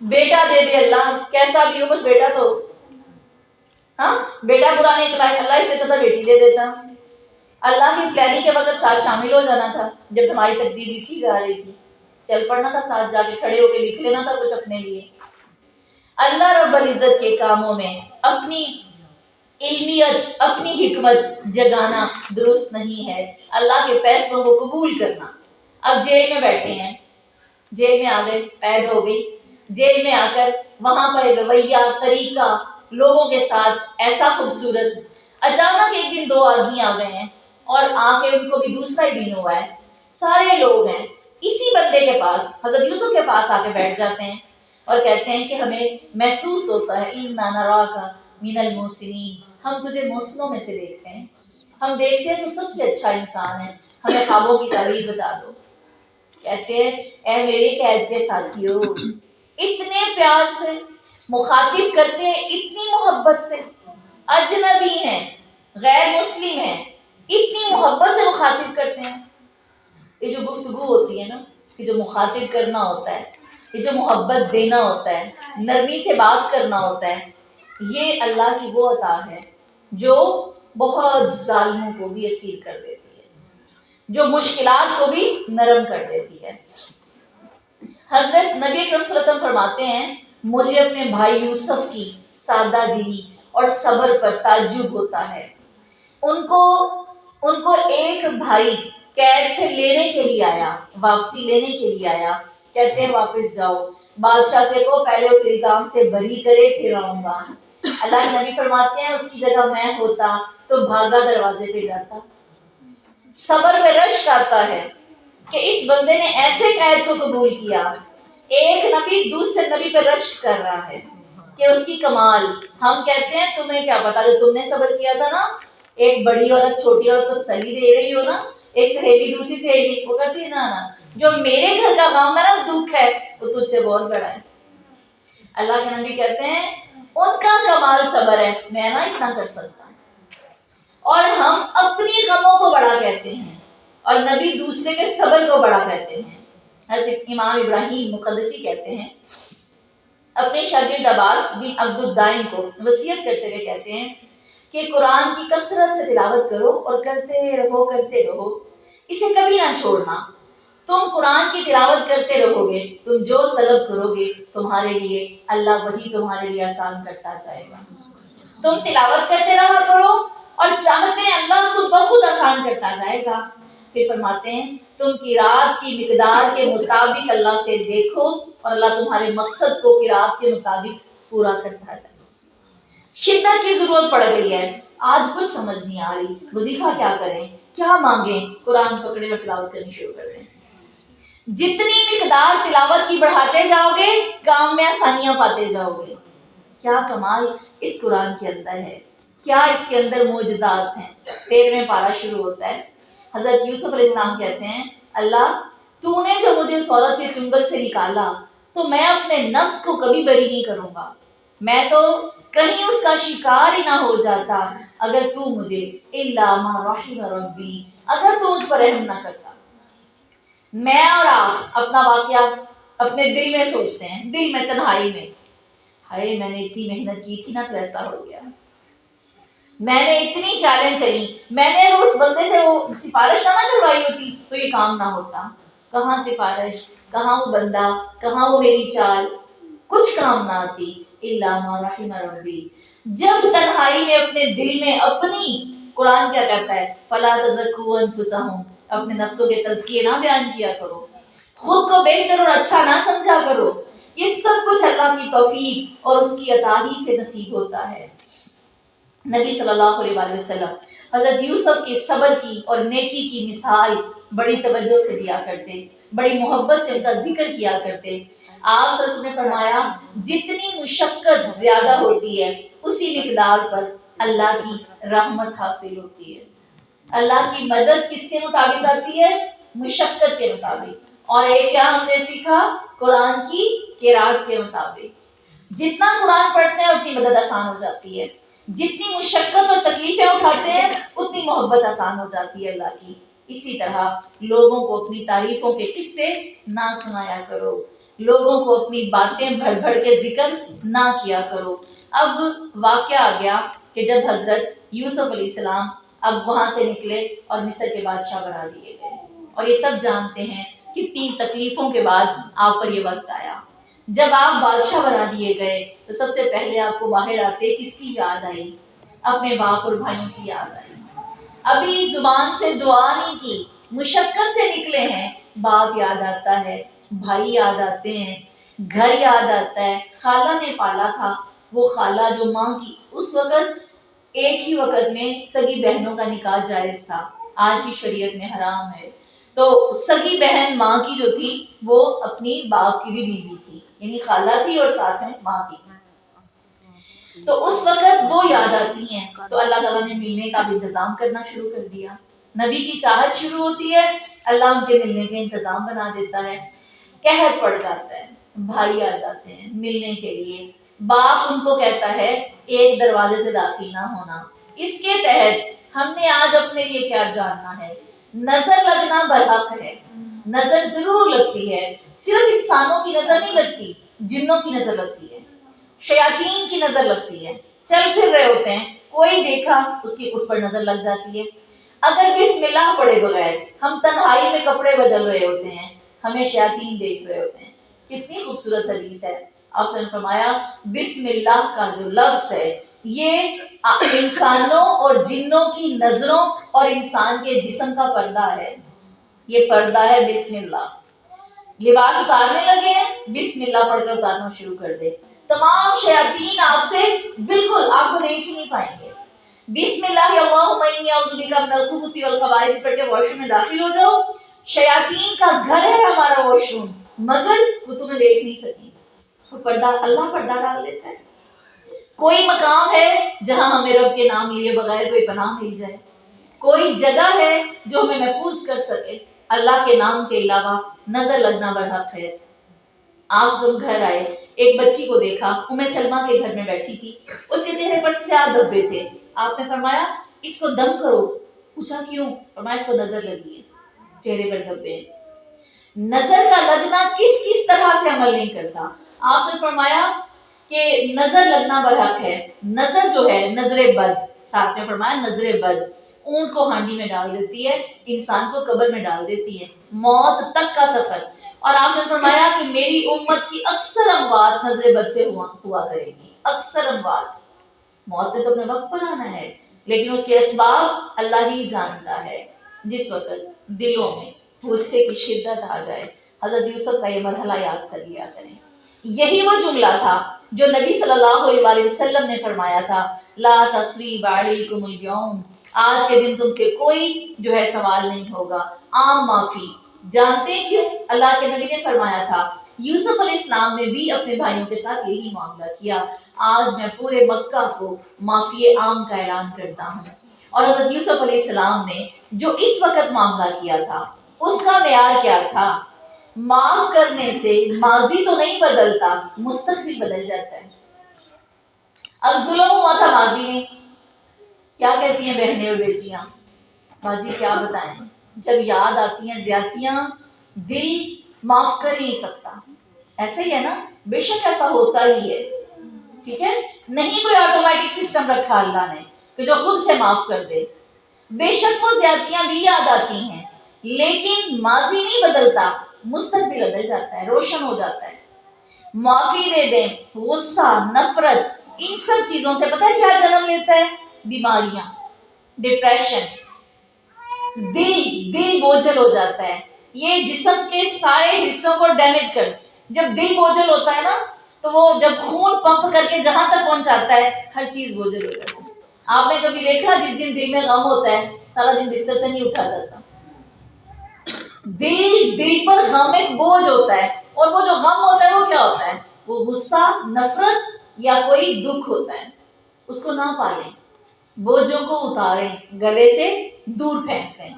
S1: بیٹا دے دے اللہ، کیسا بھی ہو بس بیٹا تو، ہاں بیٹا پرانے اخلاق، اللہ اس سے اچھا بیٹی دے دیتا۔ اللہ کی پلاننگ کے وقت ساتھ شامل ہو جانا تھا، جب تمہاری تقدیر لکھی جا رہی تھی، چل پڑنا تھا ساتھ، جا کے کھڑے ہو کے لکھ لینا تھا کچھ اپنے لیے۔ اللہ رب العزت کے کاموں میں اپنی علمیت، اپنی حکمت جگانا درست نہیں ہے، اللہ کے فیصلوں کو قبول کرنا۔ اب جیل میں بیٹھے ہیں، جیل میں آ گئے، قید ہو گئی، جیل میں آ کر وہاں پر رویہ طریقہ لوگوں کے ساتھ ایسا خوبصورت، اچانک ایک دن دو آدمی آ گئے ہیں اور آ کے ان کو بھی دوسرا ہی دن ہوا ہے، سارے لوگ ہیں اسی بندے کے پاس، حضرت یوسف کے پاس آ کے بیٹھ جاتے ہیں اور کہتے ہیں کہ ہمیں محسوس ہوتا ہے اِنَّا نَرَاكَ مِنَ الْمُحْسِنِينَ، ہم تجھے محسنوں میں سے دیکھتے ہیں، ہم دیکھتے ہیں تو سب سے اچھا انسان ہے، ہمیں خوابوں کی تعبیر بتا دو۔ کہتے ہیں اے میرے قید کے ساتھیو، اتنے پیار سے مخاطب کرتے ہیں، اتنی محبت سے، اجنبی ہیں، غیر مسلم ہیں، اتنی محبت سے مخاطب کرتے ہیں۔ یہ جو گفتگو ہوتی ہے نا، یہ جو مخاطب کرنا ہوتا ہے، یہ جو محبت دینا ہوتا ہے، نرمی سے بات کرنا ہوتا ہے، یہ اللہ کی وہ عطا ہے جو بہت ظالموں کو بھی اسیر کر دیتی ہے، جو مشکلات کو بھی نرم کر دیتی ہے۔ حضرت نبی اکرم صلی اللہ علیہ وسلم فرماتے ہیں مجھے اپنے بھائی یوسف کی سادہ دلی اور صبر پر تعجب ہوتا ہے۔ ان کو ایک بھائی قید سے لینے کے لیے آیا، واپسی لینے کے لیے آیا، کہتے ہیں واپس جاؤ، بادشاہ سے کو پہلے اس الزام سے بری کرے پھر آؤں گا۔ اللہ کے نبی فرماتے ہیں اس کی جگہ میں ہوتا تو بھاگا دروازے پہ جاتا۔ صبر پہ رشک آتا ہے کہ اس بندے نے ایسے قید کو قبول کیا، ایک نبی دوسرے نبی پہ رشک کر رہا ہے کہ اس کی کمال۔ ہم کہتے ہیں تمہیں کیا پتا جو تم نے صبر کیا تھا نا، ایک بڑی عورت چھوٹی عورت کو تسلی دے رہی ہو نا، ایک سہیلی دوسری سہیلی کو کہتی ہے نا جو میرے گھر کا غم ہے نا، دکھ ہے، وہ تجھ سے بہت بڑا ہے۔ اللہ کے نبی کہتے ہیں ان کا کمال صبر ہے، میں نہ اتنا کر سکتا۔ اور ہم اپنی غموں کو بڑا کہتے ہیں اور نبی دوسرے کے صبر کو بڑا کہتے ہیں۔ حضرت امام ابراہیم مقدسی کہتے ہیں اپنے شاگرد عباس بن عبد الدائم کو وصیت کرتے ہوئے کہتے ہیں کہ قرآن کی کثرت سے تلاوت کرو اور کرتے رہو، اسے کبھی نہ چھوڑنا۔ تم قرآن کی تلاوت کرتے رہو گے، تم جو طلب کرو گے تمہارے لیے اللہ وہی تمہارے لیے آسان کرتا جائے گا۔ تم تلاوت کرتے رہا کرو اور چاہتے ہیں اللہ خود بخود آسان کرتا جائے گا۔ پھر فرماتے ہیں تم قرات کی مقدار کے مطابق اللہ سے دیکھو اور اللہ تمہارے مقصد کو قرات کے مطابق پورا کرتا جائے۔ شدت کی ضرورت پڑ گئی ہے، آج کچھ سمجھ نہیں آ رہی، وظیفہ کیا کریں، کیا مانگیں، قرآن پکڑے اور تلاوت کرنی شروع کر دیں۔ جتنی مقدار تلاوت کی بڑھاتے جاؤ گے کام میں آسانیاں پاتے جاؤ گے۔ کیا کمال اس قرآن کے اندر ہے، کیا اس کے اندر معجزات ہیں۔ 13واں پارہ شروع ہوتا ہے، حضرت یوسف علیہ السلام کہتے ہیں اللہ تو نے جو مجھے اس عورت کے چنگل سے نکالا تو میں اپنے نفس کو کبھی بری نہیں کروں گا، میں تو کہیں اس کا شکار ہی نہ ہو جاتا اگر تو مجھے الا ما رحم ربی، اگر تو مجھ پر رحم نہ کرتا۔ میں اور آپ اپنا واقعہ اپنے دل میں سوچتے ہیں، دل میں تنہائی میں، ہائے میں نے اتنی محنت کی تھی نا تو ایسا ہو گیا، میں نے اتنی چالیں چلی، میں نے اس بندے سے وہ سفارش نہ کروائی ہوتی تو یہ کام نہ ہوتا۔ کہاں سفارش، کہاں وہ بندہ، کہاں وہ میری چال، کچھ کام نہ آتی الا ما رحم ربی۔ جب تنہائی میں اپنے دل میں اپنی، قرآن کیا کہتا ہے، فلا تزکوا انفسہم، اپنے نفسوں کے تزکیے نہ بیان کیا کرو، خود کو بہتر اور اچھا نہ سمجھا کرو، یہ سب کچھ اللہ کی توفیق اور اس کی عطا ہی سے نصیب ہوتا ہے۔ نبی صلی اللہ علیہ وآلہ وسلم حضرت یوسف کے صبر کی اور نیکی کی مثال بڑی توجہ سے دیا کرتے، بڑی محبت سے ان کا ذکر کیا کرتے۔ آپ صلی اللہ علیہ وسلم نے فرمایا جتنی مشقت زیادہ ہوتی ہے اسی مقدار پر اللہ کی رحمت حاصل ہوتی ہے۔ اللہ کی مدد کس کے مطابق آتی ہے؟ مشقت کے مطابق۔ اور ایک کیا ہم نے سیکھا؟ قرآن کی قرات کے مطابق۔ جتنا قرآن پڑھتے ہیں اتنی مدد آسان ہو جاتی ہے، جتنی مشقت اور تکلیفیں اٹھاتے ہیں اتنی محبت آسان ہو جاتی ہے اللہ کی۔ اسی طرح لوگوں کو اپنی تعریفوں کے قصے نہ سنایا کرو، لوگوں کو اپنی باتیں بھڑ بھڑ کے ذکر نہ کیا کرو۔ اب واقعہ آ گیا کہ جب حضرت یوسف علیہ السلام اب وہاں سے نکلے اور مصر کے بادشاہ بنا دیے گئے، اور یہ سب جانتے ہیں کتنی تکلیفوں کے بعد آپ پر یہ وقت آیا۔ جب آپ بادشاہ بنا دیے گئے تو سب سے پہلے آپ کو باہر آتے کس کی یاد آئی؟ اپنے باپ اور بھائیوں کی یاد آئی۔ ابھی زبان سے دعا نہیں کی، مشقت سے نکلے ہیں، باپ یاد آتا ہے، بھائی یاد آتے ہیں، گھر یاد آتا ہے، خالہ نے پالا تھا، وہ خالہ جو ماں کی، اس وقت ایک ہی وقت میں سگی بہنوں کا نکاح جائز تھا، آج کی شریعت میں حرام ہے۔ تو سگی بہن ماں کی جو تھی وہ اپنی باپ کی بھی بیوی تھی، یعنی خالہ تھی اور ساتھ میں ماں تھی۔ تو اس وقت وہ یاد آتی ہیں تو اللہ تعالیٰ نے ملنے کا بھی انتظام کرنا شروع کر دیا۔ نبی کی چاہت شروع ہوتی ہے، اللہ ان کے ملنے کے انتظام بنا دیتا ہے۔ قحط پڑ جاتا ہے، بھائی آ جاتے ہیں ملنے کے لیے، باپ ان کو کہتا ہے ایک دروازے سے داخل نہ ہونا۔ اس کے تحت ہم نے آج اپنے لیے کیا جاننا ہے؟ نظر لگنا برحق ہے، نظر ضرور لگتی ہے، صرف انسانوں کی نظر نہیں لگتی، جنوں کی نظر لگتی ہے، شیاطین کی نظر لگتی ہے۔ چل پھر رہے ہوتے ہیں، کوئی دیکھا اس کی اٹھ پر نظر لگ جاتی ہے۔ اگر بسم اللہ پڑھے بغیر ہم تنہائی میں کپڑے بدل رہے ہوتے ہیں، ہمیں شیاطین دیکھ رہے ہوتے ہیں۔ کتنی خوبصورت حدیث ہے، آپ نے فرمایا بسم اللہ کا جو لفظ ہے یہ انسانوں اور جنوں کی نظروں اور انسان کے جسم کا پردہ ہے، یہ پردہ ہے بسم اللہ۔ لباس اتارنے لگے ہیں، بسم اللہ پڑھ کر اتارنا شروع کر دے، تمام شیاطین آپ سے بالکل آپ کو دیکھ ہی نہیں پائیں گے۔ بسم اللہ اللہم انی اعوذ بک من الخبث والخبائث پڑھ کے واش روم میں داخل ہو جاؤ، شیاطین کا گھر ہے ہمارا واش روم، مگر وہ تمہیں دیکھ نہیں سکیں، وہ پردہ اللہ پردہ ڈال دیتا ہے۔ کوئی مقام ہے جہاں ہمیں رب کے نام لیے بغیر کوئی پناہ مل جائے، کوئی جگہ ہے جو ہمیں محفوظ کر سکے، اللہ کے نام کے علاوہ نظر لگنا برحق ہے۔ آپ سب گھر آئے، ایک بچی کو دیکھا، ام سلمہ کے گھر میں بیٹھی تھی، اس کے چہرے پر سیاہ دھبے تھے، آپ نے فرمایا اس کو دم کرو، پوچھا کیوں؟ فرمایا اس کو نظر لگی ہے، چہرے پر دھبے ہیں۔ نظر کا لگنا کس کس طرح سے عمل نہیں کرتا؟ آپ سے فرمایا کہ نظر لگنا برحق ہے، نظر جو ہے نظر بد، ساتھ میں فرمایا نظر بد اونٹ کو ہانڈی میں ڈال دیتی ہے، انسان کو قبر میں ڈال دیتی ہے، موت تک کا سفر۔ اور آپ نے فرمایا کہ میری امت کی اکثر اموات نظر بد سے ہوا کرے گی، اکثر اموات، موت نے تو اپنے وقت پر آنا ہے لیکن اس کے اسباب اللہ ہی جانتا ہے۔ جس وقت دلوں میں غصے کی شدت آ جائے، حضرت یوسف کا یہ مرحلہ یاد کر لیا کریں۔ یہی وہ جملہ تھا جو نبی صلی اللہ علیہ وآلہ وسلم نے فرمایا تھا، لا تثریب علیکم اليوم، آج کے دن تم سے کوئی جو ہے سوال نہیں ہوگا، عام معافی۔ جانتے ہیں کیوں؟ اللہ کے نبی نے فرمایا تھا، یوسف علیہ السلام نے بھی اپنے بھائیوں کے ساتھ یہی معاملہ کیا، آج میں پورے مکہ کو معافی عام کا اعلان کرتا ہوں۔ اور حضرت یوسف علیہ السلام نے جو اس وقت معاملہ کیا تھا اس کا معیار کیا تھا؟ معاف کرنے سے ماضی تو نہیں بدلتا، مستقبل بدل جاتا ہے۔ اب ظلم ہوا تھا ماضی میں، کیا کہتی ہیں بہنیں اور بیٹیاں؟ باجی کیا بتائیں، جب یاد آتی ہیں زیادتیاں دل معاف کر نہیں سکتا، ایسا ہی ہے نا، بے شک ایسا ہوتا ہی ہے، ٹھیک ہے، نہیں کوئی آٹومیٹک سسٹم رکھا اللہ نے کہ جو خود سے معاف کر دے، بے شک وہ زیادتیاں بھی یاد آتی ہیں لیکن ماضی نہیں بدلتا، مستقبل بدل جاتا ہے، روشن ہو جاتا ہے۔ معافی دے دیں، غصہ، نفرت، ان سب چیزوں سے پتہ ہے کیا جنم لیتا ہے؟ بیماریاں، ڈپریشن، دل بوجھل ہو جاتا ہے۔ یہ جسم کے سارے حصوں کو ڈیمیج کر، جب دل بوجھل ہوتا ہے نا تو وہ جب خون پمپ کر کے جہاں تک پہنچاتا ہے ہر چیز بوجھل ہو جاتی ہے۔ آپ نے کبھی دیکھا جس دن دل میں غم ہوتا ہے سارا دن بستر سے نہیں اٹھا جاتا؟ دل پر غم ایک بوجھ ہوتا ہے، اور وہ جو غم ہوتا ہے وہ کیا ہوتا ہے؟ وہ غصہ، نفرت یا کوئی دکھ ہوتا ہے۔ اس کو نہ پالیں، بوجھوں کو اتاریں، گلے سے دور پھینک دیں،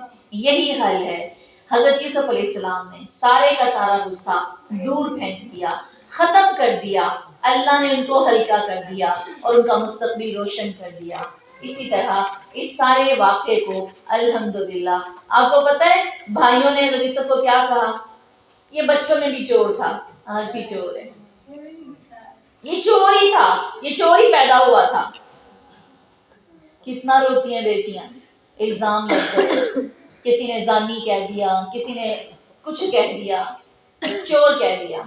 S1: یہی حل ہے۔ حضرت یوسف علیہ السلام نے سارے کا سارا غصہ دور پھینک دیا، ختم کر دیا، اللہ نے ان کو ہلکا کر دیا اور ان کا مستقبل روشن کر دیا۔ اسی طرح اس سارے واقعے کو الحمدللہ، آپ کو پتہ ہے بھائیوں نے حضرت یوسف کو کیا کہا؟ یہ بچپن میں بھی چور تھا، آج بھی چور ہے، یہ چور ہی تھا، یہ چور ہی پیدا ہوا تھا۔ کتنا روتی ہیں بیٹیاں، الزام لگ گئے، کسی نے زانی کہہ دیا، کسی نے کچھ کہہ دیا، چور کہہ دیا۔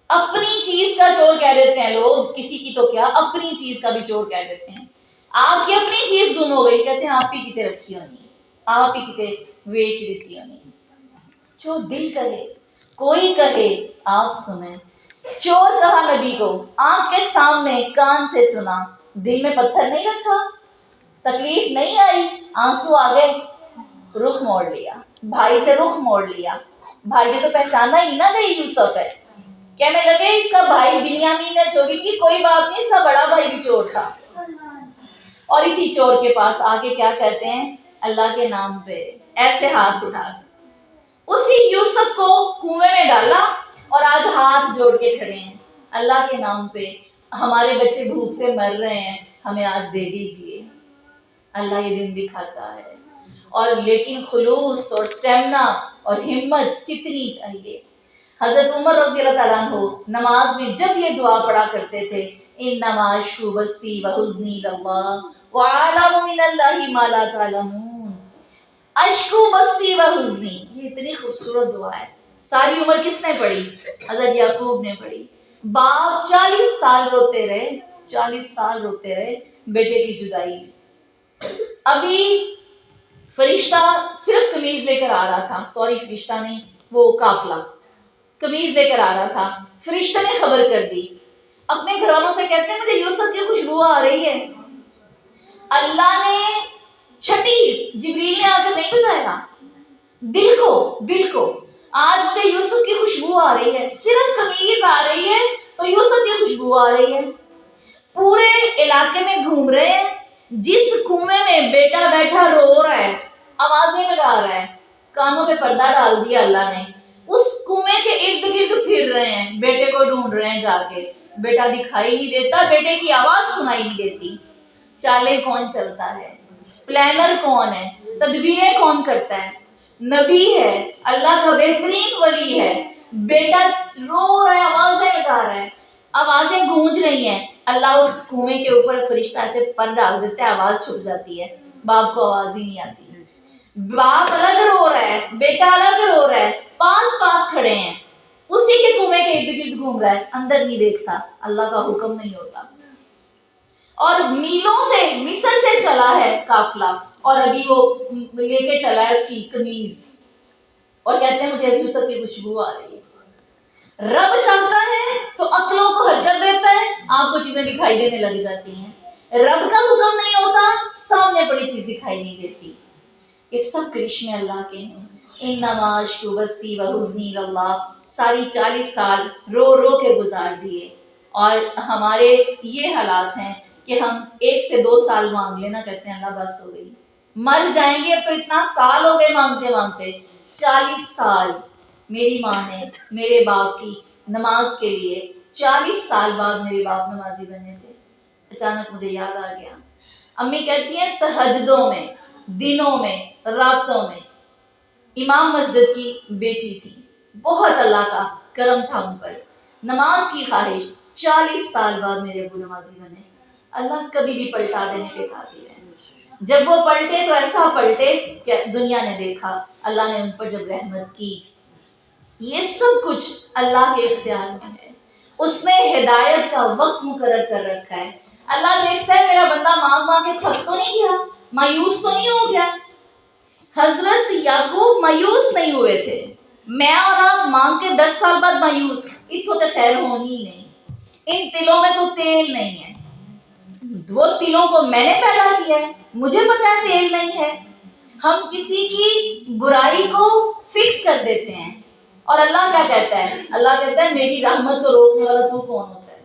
S1: اپنی چیز کا چور کہہ دیتے ہیں لوگ، کسی کی تو کیا اپنی چیز کا بھی چور کہہ دیتے ہیں۔ آپ کی اپنی چیز گم ہو گئی، کہتے ہیں آپ ہی کتے رکھی ہونی، آپ ہی کتے ویچ دیتی ہونی۔ جو دل کہے، کوئی کہے آپ سنیں۔ چور کہا نبی کو، آنکھ کے سامنے کان سے سنا، دل میں پتھر نہیں رکھا، تکلیف نہیں آئی، آنسو آ گئے، رخ موڑ لیا، بھائی سے رخ موڑ لیا۔ بھائی نے تو پہچانا ہی نہ کہ یوسف ہے، کہنے لگے اس کا بھائی بنیامین نے چوری کی، کوئی بات نہیں، اس کا بڑا بھائی بھی چور تھا۔ اور اسی چور کے پاس آ کے کیا کہتے ہیں؟ اللہ کے نام پہ ایسے ہاتھ اٹھا، اسی یوسف کو کنویں میں ڈالا اور آج ہاتھ جوڑ کے کھڑے ہیں اللہ کے نام پہ۔ ہمارے بچے بھوک سے مر رہے ہیں، ہمیں آج دے دیجئے۔ اللہ یہ دن دکھاتا ہے، اور لیکن خلوص اور اسٹیمنا اور ہمت کتنی چاہیے۔ حضرت عمر رضی اللہ تعالیٰ عنہ نماز میں جب یہ دعا پڑھا کرتے تھے، انما اشکو بثی وحزنی الی اللہ واعلم من اللہ ما لا تعلمون، اشکو بثی وحزنی، یہ اتنی خوبصورت دعا ہے۔ ساری عمر کس نے پڑھی؟ حضرت یعقوب نے پڑھی۔ باپ 40 سال روتے رہے، 40 سال روتے رہے بیٹے کی جدائی میں۔ ابھی فرشتہ صرف قمیض لے کر آ رہا تھا، فرشتہ نہیں، وہ قافلہ قمیض لے کر آ رہا تھا، فرشتہ نے خبر کر دی، اپنے گھر والوں سے کہتے ہیں مجھے یوسف کی خوشبو آ رہی ہے۔ اللہ نے چھٹی جبریل نے آ کر نہیں بتایا، دل کو آج مجھے یوسف کی خوشبو آ رہی ہے، صرف قمیض آ رہی ہے تو یوسف کی خوشبو آ رہی ہے۔ پورے علاقے میں گھوم رہے ہیں، جس کنویں میں بیٹا بیٹھا رو رہا ہے، آوازیں لگا رہا ہے، کانوں پہ پردہ ڈال دیا اللہ نے، اس کنویں کے ارد گرد پھر رہے ہیں، بیٹے کو ڈھونڈ رہے ہیں جا کے، بیٹا دکھائی نہیں دیتا، بیٹے کی آواز سنائی نہیں دیتی۔ چالیں کون چلتا ہے؟ پلانر کون ہے؟ تدبیریں کون کرتا ہے؟ نبی ہے، اللہ کا بہترین ولی ہے، بیٹا رو رہا ہے، آوازیں لگا رہا ہے، آوازیں گونج رہی ہیں، اللہ اس کنویں کے اوپر فرشتہ ایسے پر ڈال دیتا ہے، آواز چھپ جاتی ہے، باپ کو آواز ہی نہیں آتی۔ باپ الگ رو رہا ہے، بیٹا الگ رو رہا ہے، پاس کھڑے ہیں، اسی کے کنویں کے ارد گرد گھوم رہا ہے، اندر نہیں دیکھتا، اللہ کا حکم نہیں ہوتا۔ اور میلوں سے مصر سے چلا ہے قافلہ، اور ابھی وہ لے کے چلا ہے اس کی قمیض، اور کہتے ہیں مجھے یوسف کی خوشبو آ رہی ہے۔ رب چاہتا ہے تو عقلوں کو حرکت دیتا ہے، آپ کو چیزیں دکھائی دینے لگ جاتی ہیں۔ رب کا حکم نہیں ہوتا، سامنے پڑی چیز دکھائی نہیں دیتی۔ یہ سب کرشمے اللہ کے ہیں۔ انما اشکو بثی وحزنی الی اللہ، ساری 40 سال رو رو کے گزار دیے، اور ہمارے یہ حالات ہیں کہ ہم 1 سے 2 سال مانگ لینا، کہتے ہیں اللہ بس ہو گئی، مر جائیں گے، اب تو اتنا سال ہو گئے مانگتے مانگتے۔ 40 سال میری ماں نے میرے باپ کی نماز کے لیے، 40 سال بعد میرے باپ نمازی بنے تھے۔ اچانک مجھے یاد آ گیا، امی کہتی ہیں تہجدوں میں، دنوں میں، راتوں میں، امام مسجد کی بیٹی تھی، بہت اللہ کا کرم تھا ان پر، نماز کی خواہش، 40 سال بعد میرے ابو نمازی بنے۔ اللہ کبھی بھی پلٹا دینے پہ قادر ہے۔ جب وہ پلٹے تو ایسا پلٹے کہ دنیا نے دیکھا، اللہ نے ان پر جب رحمت کی. یہ سب کچھ اللہ کے اختیار میں ہے. اس نے ہدایت کا وقت مقرر کر رکھا ہے. اللہ دیکھتا ہے میرا بندہ مانگ مانگ کے تھک تو نہیں گیا، مایوس تو نہیں ہو گیا. حضرت یعقوب مایوس نہیں ہوئے تھے. میں اور آپ مانگ کے 10 سال بعد مایوس، اتو تو خیر ہونی ہی نہیں، ان تلوں میں تو تیل نہیں ہے. وہ تلوں کو میں نے پیدا کیا ہے، مجھے پتا ہے تیل نہیں ہے. ہم کسی کی برائی کو فکس کر دیتے ہیں. اور اللہ کیا کہتا ہے؟ اللہ کہتا ہے میری رحمت کو روکنے والا تو کون ہوتا ہے؟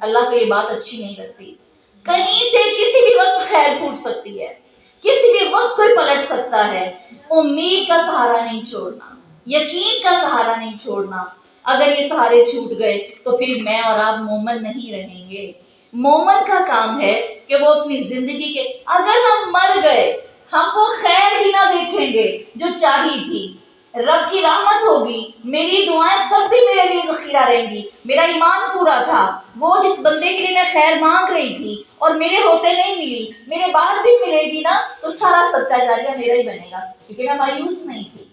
S1: اللہ کو یہ بات اچھی نہیں لگتی. کہیں سے کسی بھی وقت خیر پھوٹ سکتی ہے، کسی بھی وقت کوئی پلٹ سکتا ہے. امید کا سہارا نہیں چھوڑنا، یقین کا سہارا نہیں چھوڑنا. اگر یہ سہارے چھوٹ گئے تو پھر میں اور آپ مومن نہیں رہیں گے. مومن کا کام ہے کہ وہ اپنی زندگی کے، اگر ہم مر گئے ہم وہ خیر بھی نہ دیکھیں گے جو چاہی تھی. رب کی رحمت ہوگی، میری دعائیں تب بھی میرے لیے ذخیرہ رہیں گی. میرا ایمان پورا تھا، وہ جس بندے کے لیے میں خیر مانگ رہی تھی اور میرے ہوتے نہیں ملی، میرے بعد بھی ملے گی نا، تو سارا صدقہ جاریہ میرا ہی بنے گا، کیونکہ میں مایوس نہیں تھی.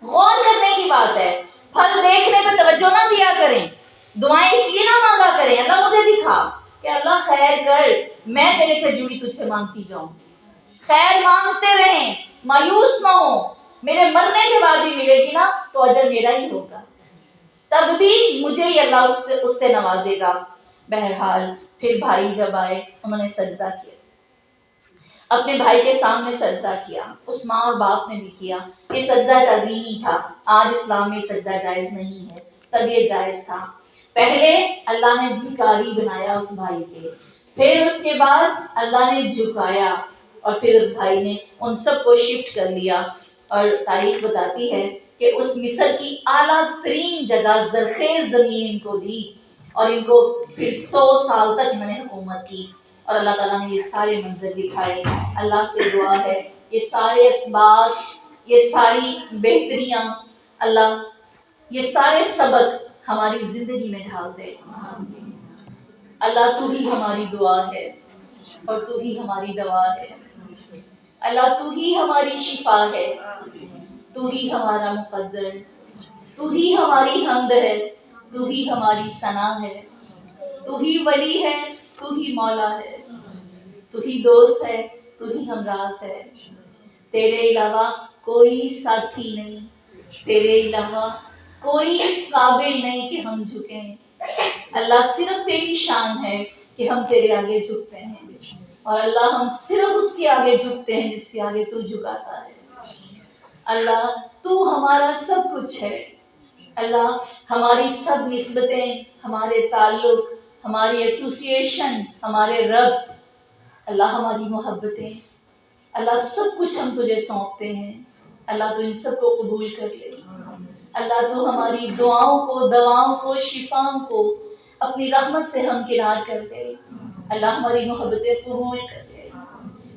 S1: غور کرنے کی بات ہے. پھل دیکھنے پہ توجہ نہ دیا کریں، دعائیں اس لیے نہ مانگا کریں اللہ مجھے دکھا کہ اللہ خیر کر، میں تیرے سے جڑی تجھ سے مانگتی جاؤں. خیر مانگتے رہیں، مایوس نہ ہو. میرے مرنے کے بعد بھی ملے گی نا تو اجر میرا ہی ہوگا، تب بھی مجھے ہی اللہ اس سے نوازے گا. بہرحال پھر بھائی جب آئے انہوں نے سجدہ کیا، اپنے بھائی کے سامنے سجدہ کیا. اس ماں اور باپ نے بھی کیا. یہ سجدہ تعظیمی تھا. آج اسلام میں سجدہ جائز نہیں ہے، تب یہ جائز تھا. پہلے اللہ نے بھکاری بنایا اس بھائی کے، پھر اس کے بعد اللہ نے جھکایا، اور پھر اس بھائی نے ان سب کو شفٹ کر لیا. اور تاریخ بتاتی ہے کہ اس مصر کی اعلیٰ ترین جگہ زرخیز زمین کو دی، اور ان کو پھر 100 سال تک انہوں نے حکومت کی. اور اللہ تعالیٰ نے یہ سارے منظر دکھائے. اللہ سے دعا ہے یہ سارے اسباب، یہ ساری بہتریاں، اللہ یہ سارے سبق ہماری زندگی میں ڈھال دے. اللہ تو ہی ہماری دعا ہے اور تو ہی ہماری دوا ہے. اللہ تو ہی ہماری شفا ہے، تو ہی ہمارا مقدر، تو ہی ہماری حمد ہے، تو ہی ہماری ثنا ہے. تو ہی ولی ہے، تو ہی مولا ہے، تو ہی دوست ہے، تو ہی ہمراز ہے. تیرے علاوہ کوئی ساتھی نہیں، تیرے علاوہ کوئی اس قابل نہیں کہ ہم جھکیں. اللہ صرف تیری شان ہے کہ ہم تیرے آگے جھکتے ہیں، اور اللہ ہم صرف اس کے آگے جھکتے ہیں جس کے آگے تو جھکاتا ہے. اللہ تو ہمارا سب کچھ ہے. اللہ ہماری سب نسبتیں، ہمارے تعلق، ہماری ایسوسیشن، ہمارے رب، اللہ ہماری محبتیں، اللہ سب کچھ ہم تجھے سونپتے ہیں. اللہ تو ان سب کو قبول کر لے. اللہ تو ہماری دعاؤں کو، دواؤں کو، شفاؤں کو اپنی رحمت سے ہمکنار کر دے. اللہ ہماری محبتیں قبول کر لے.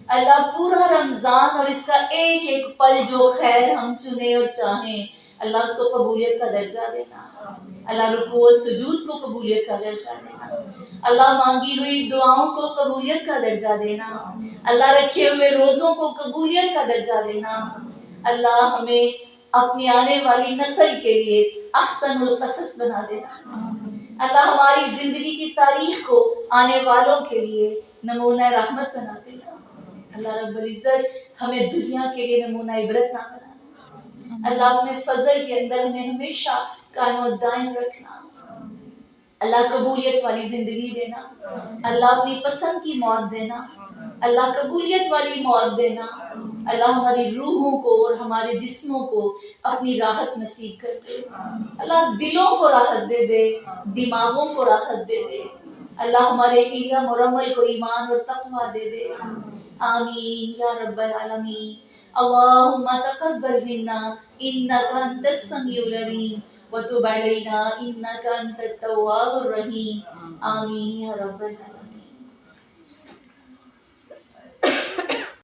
S1: اللہ پورا رمضان اور اس کا ایک ایک پل جو خیر ہم چنیں اور چاہیں، اللہ اس کو قبولیت کا درجہ دینا. اللہ رکوع و سجود کو قبولیت کا درجہ دینا. اللہ مانگی ہوئی دعاؤں کو قبولیت کا درجہ دینا. اللہ رکھے ہوئے روزوں کو قبولیت کا درجہ دینا. اللہ ہمیں اپنی آنے والی نسل کے لیے احسن القصص بنا دینا. اللہ ہماری زندگی کی تاریخ کو آنے والوں کے لیے نمونہ رحمت بنا دینا. اللہ رب العزت ہمیں دنیا کے لیے نمونہ عبرت نہ بنا. اللہ اپنے فضل کے اندر ہمیں ہمیشہ قائم و دائم رکھنا. اللہ قبولیت والی زندگی دینا. اللہ اپنی پسند کی موت دینا. اللہ قبولیت والی موت دینا. اللہ ہماری روحوں کو اور ہمارے جسموں کو اپنی راحت نصیب کر دے. اللہ دلوں کو راحت دے دے، دماغوں کو راحت دے دے. اللہ ہمارے علم اور عمل کو ایمان اور تقویٰ دے دے. آمین یا رب العالمین. اللہم تقبل منا انک انت السمیع العلیم وتب علینا انک انت التواب الرحیم. آمین یا رب العالمین.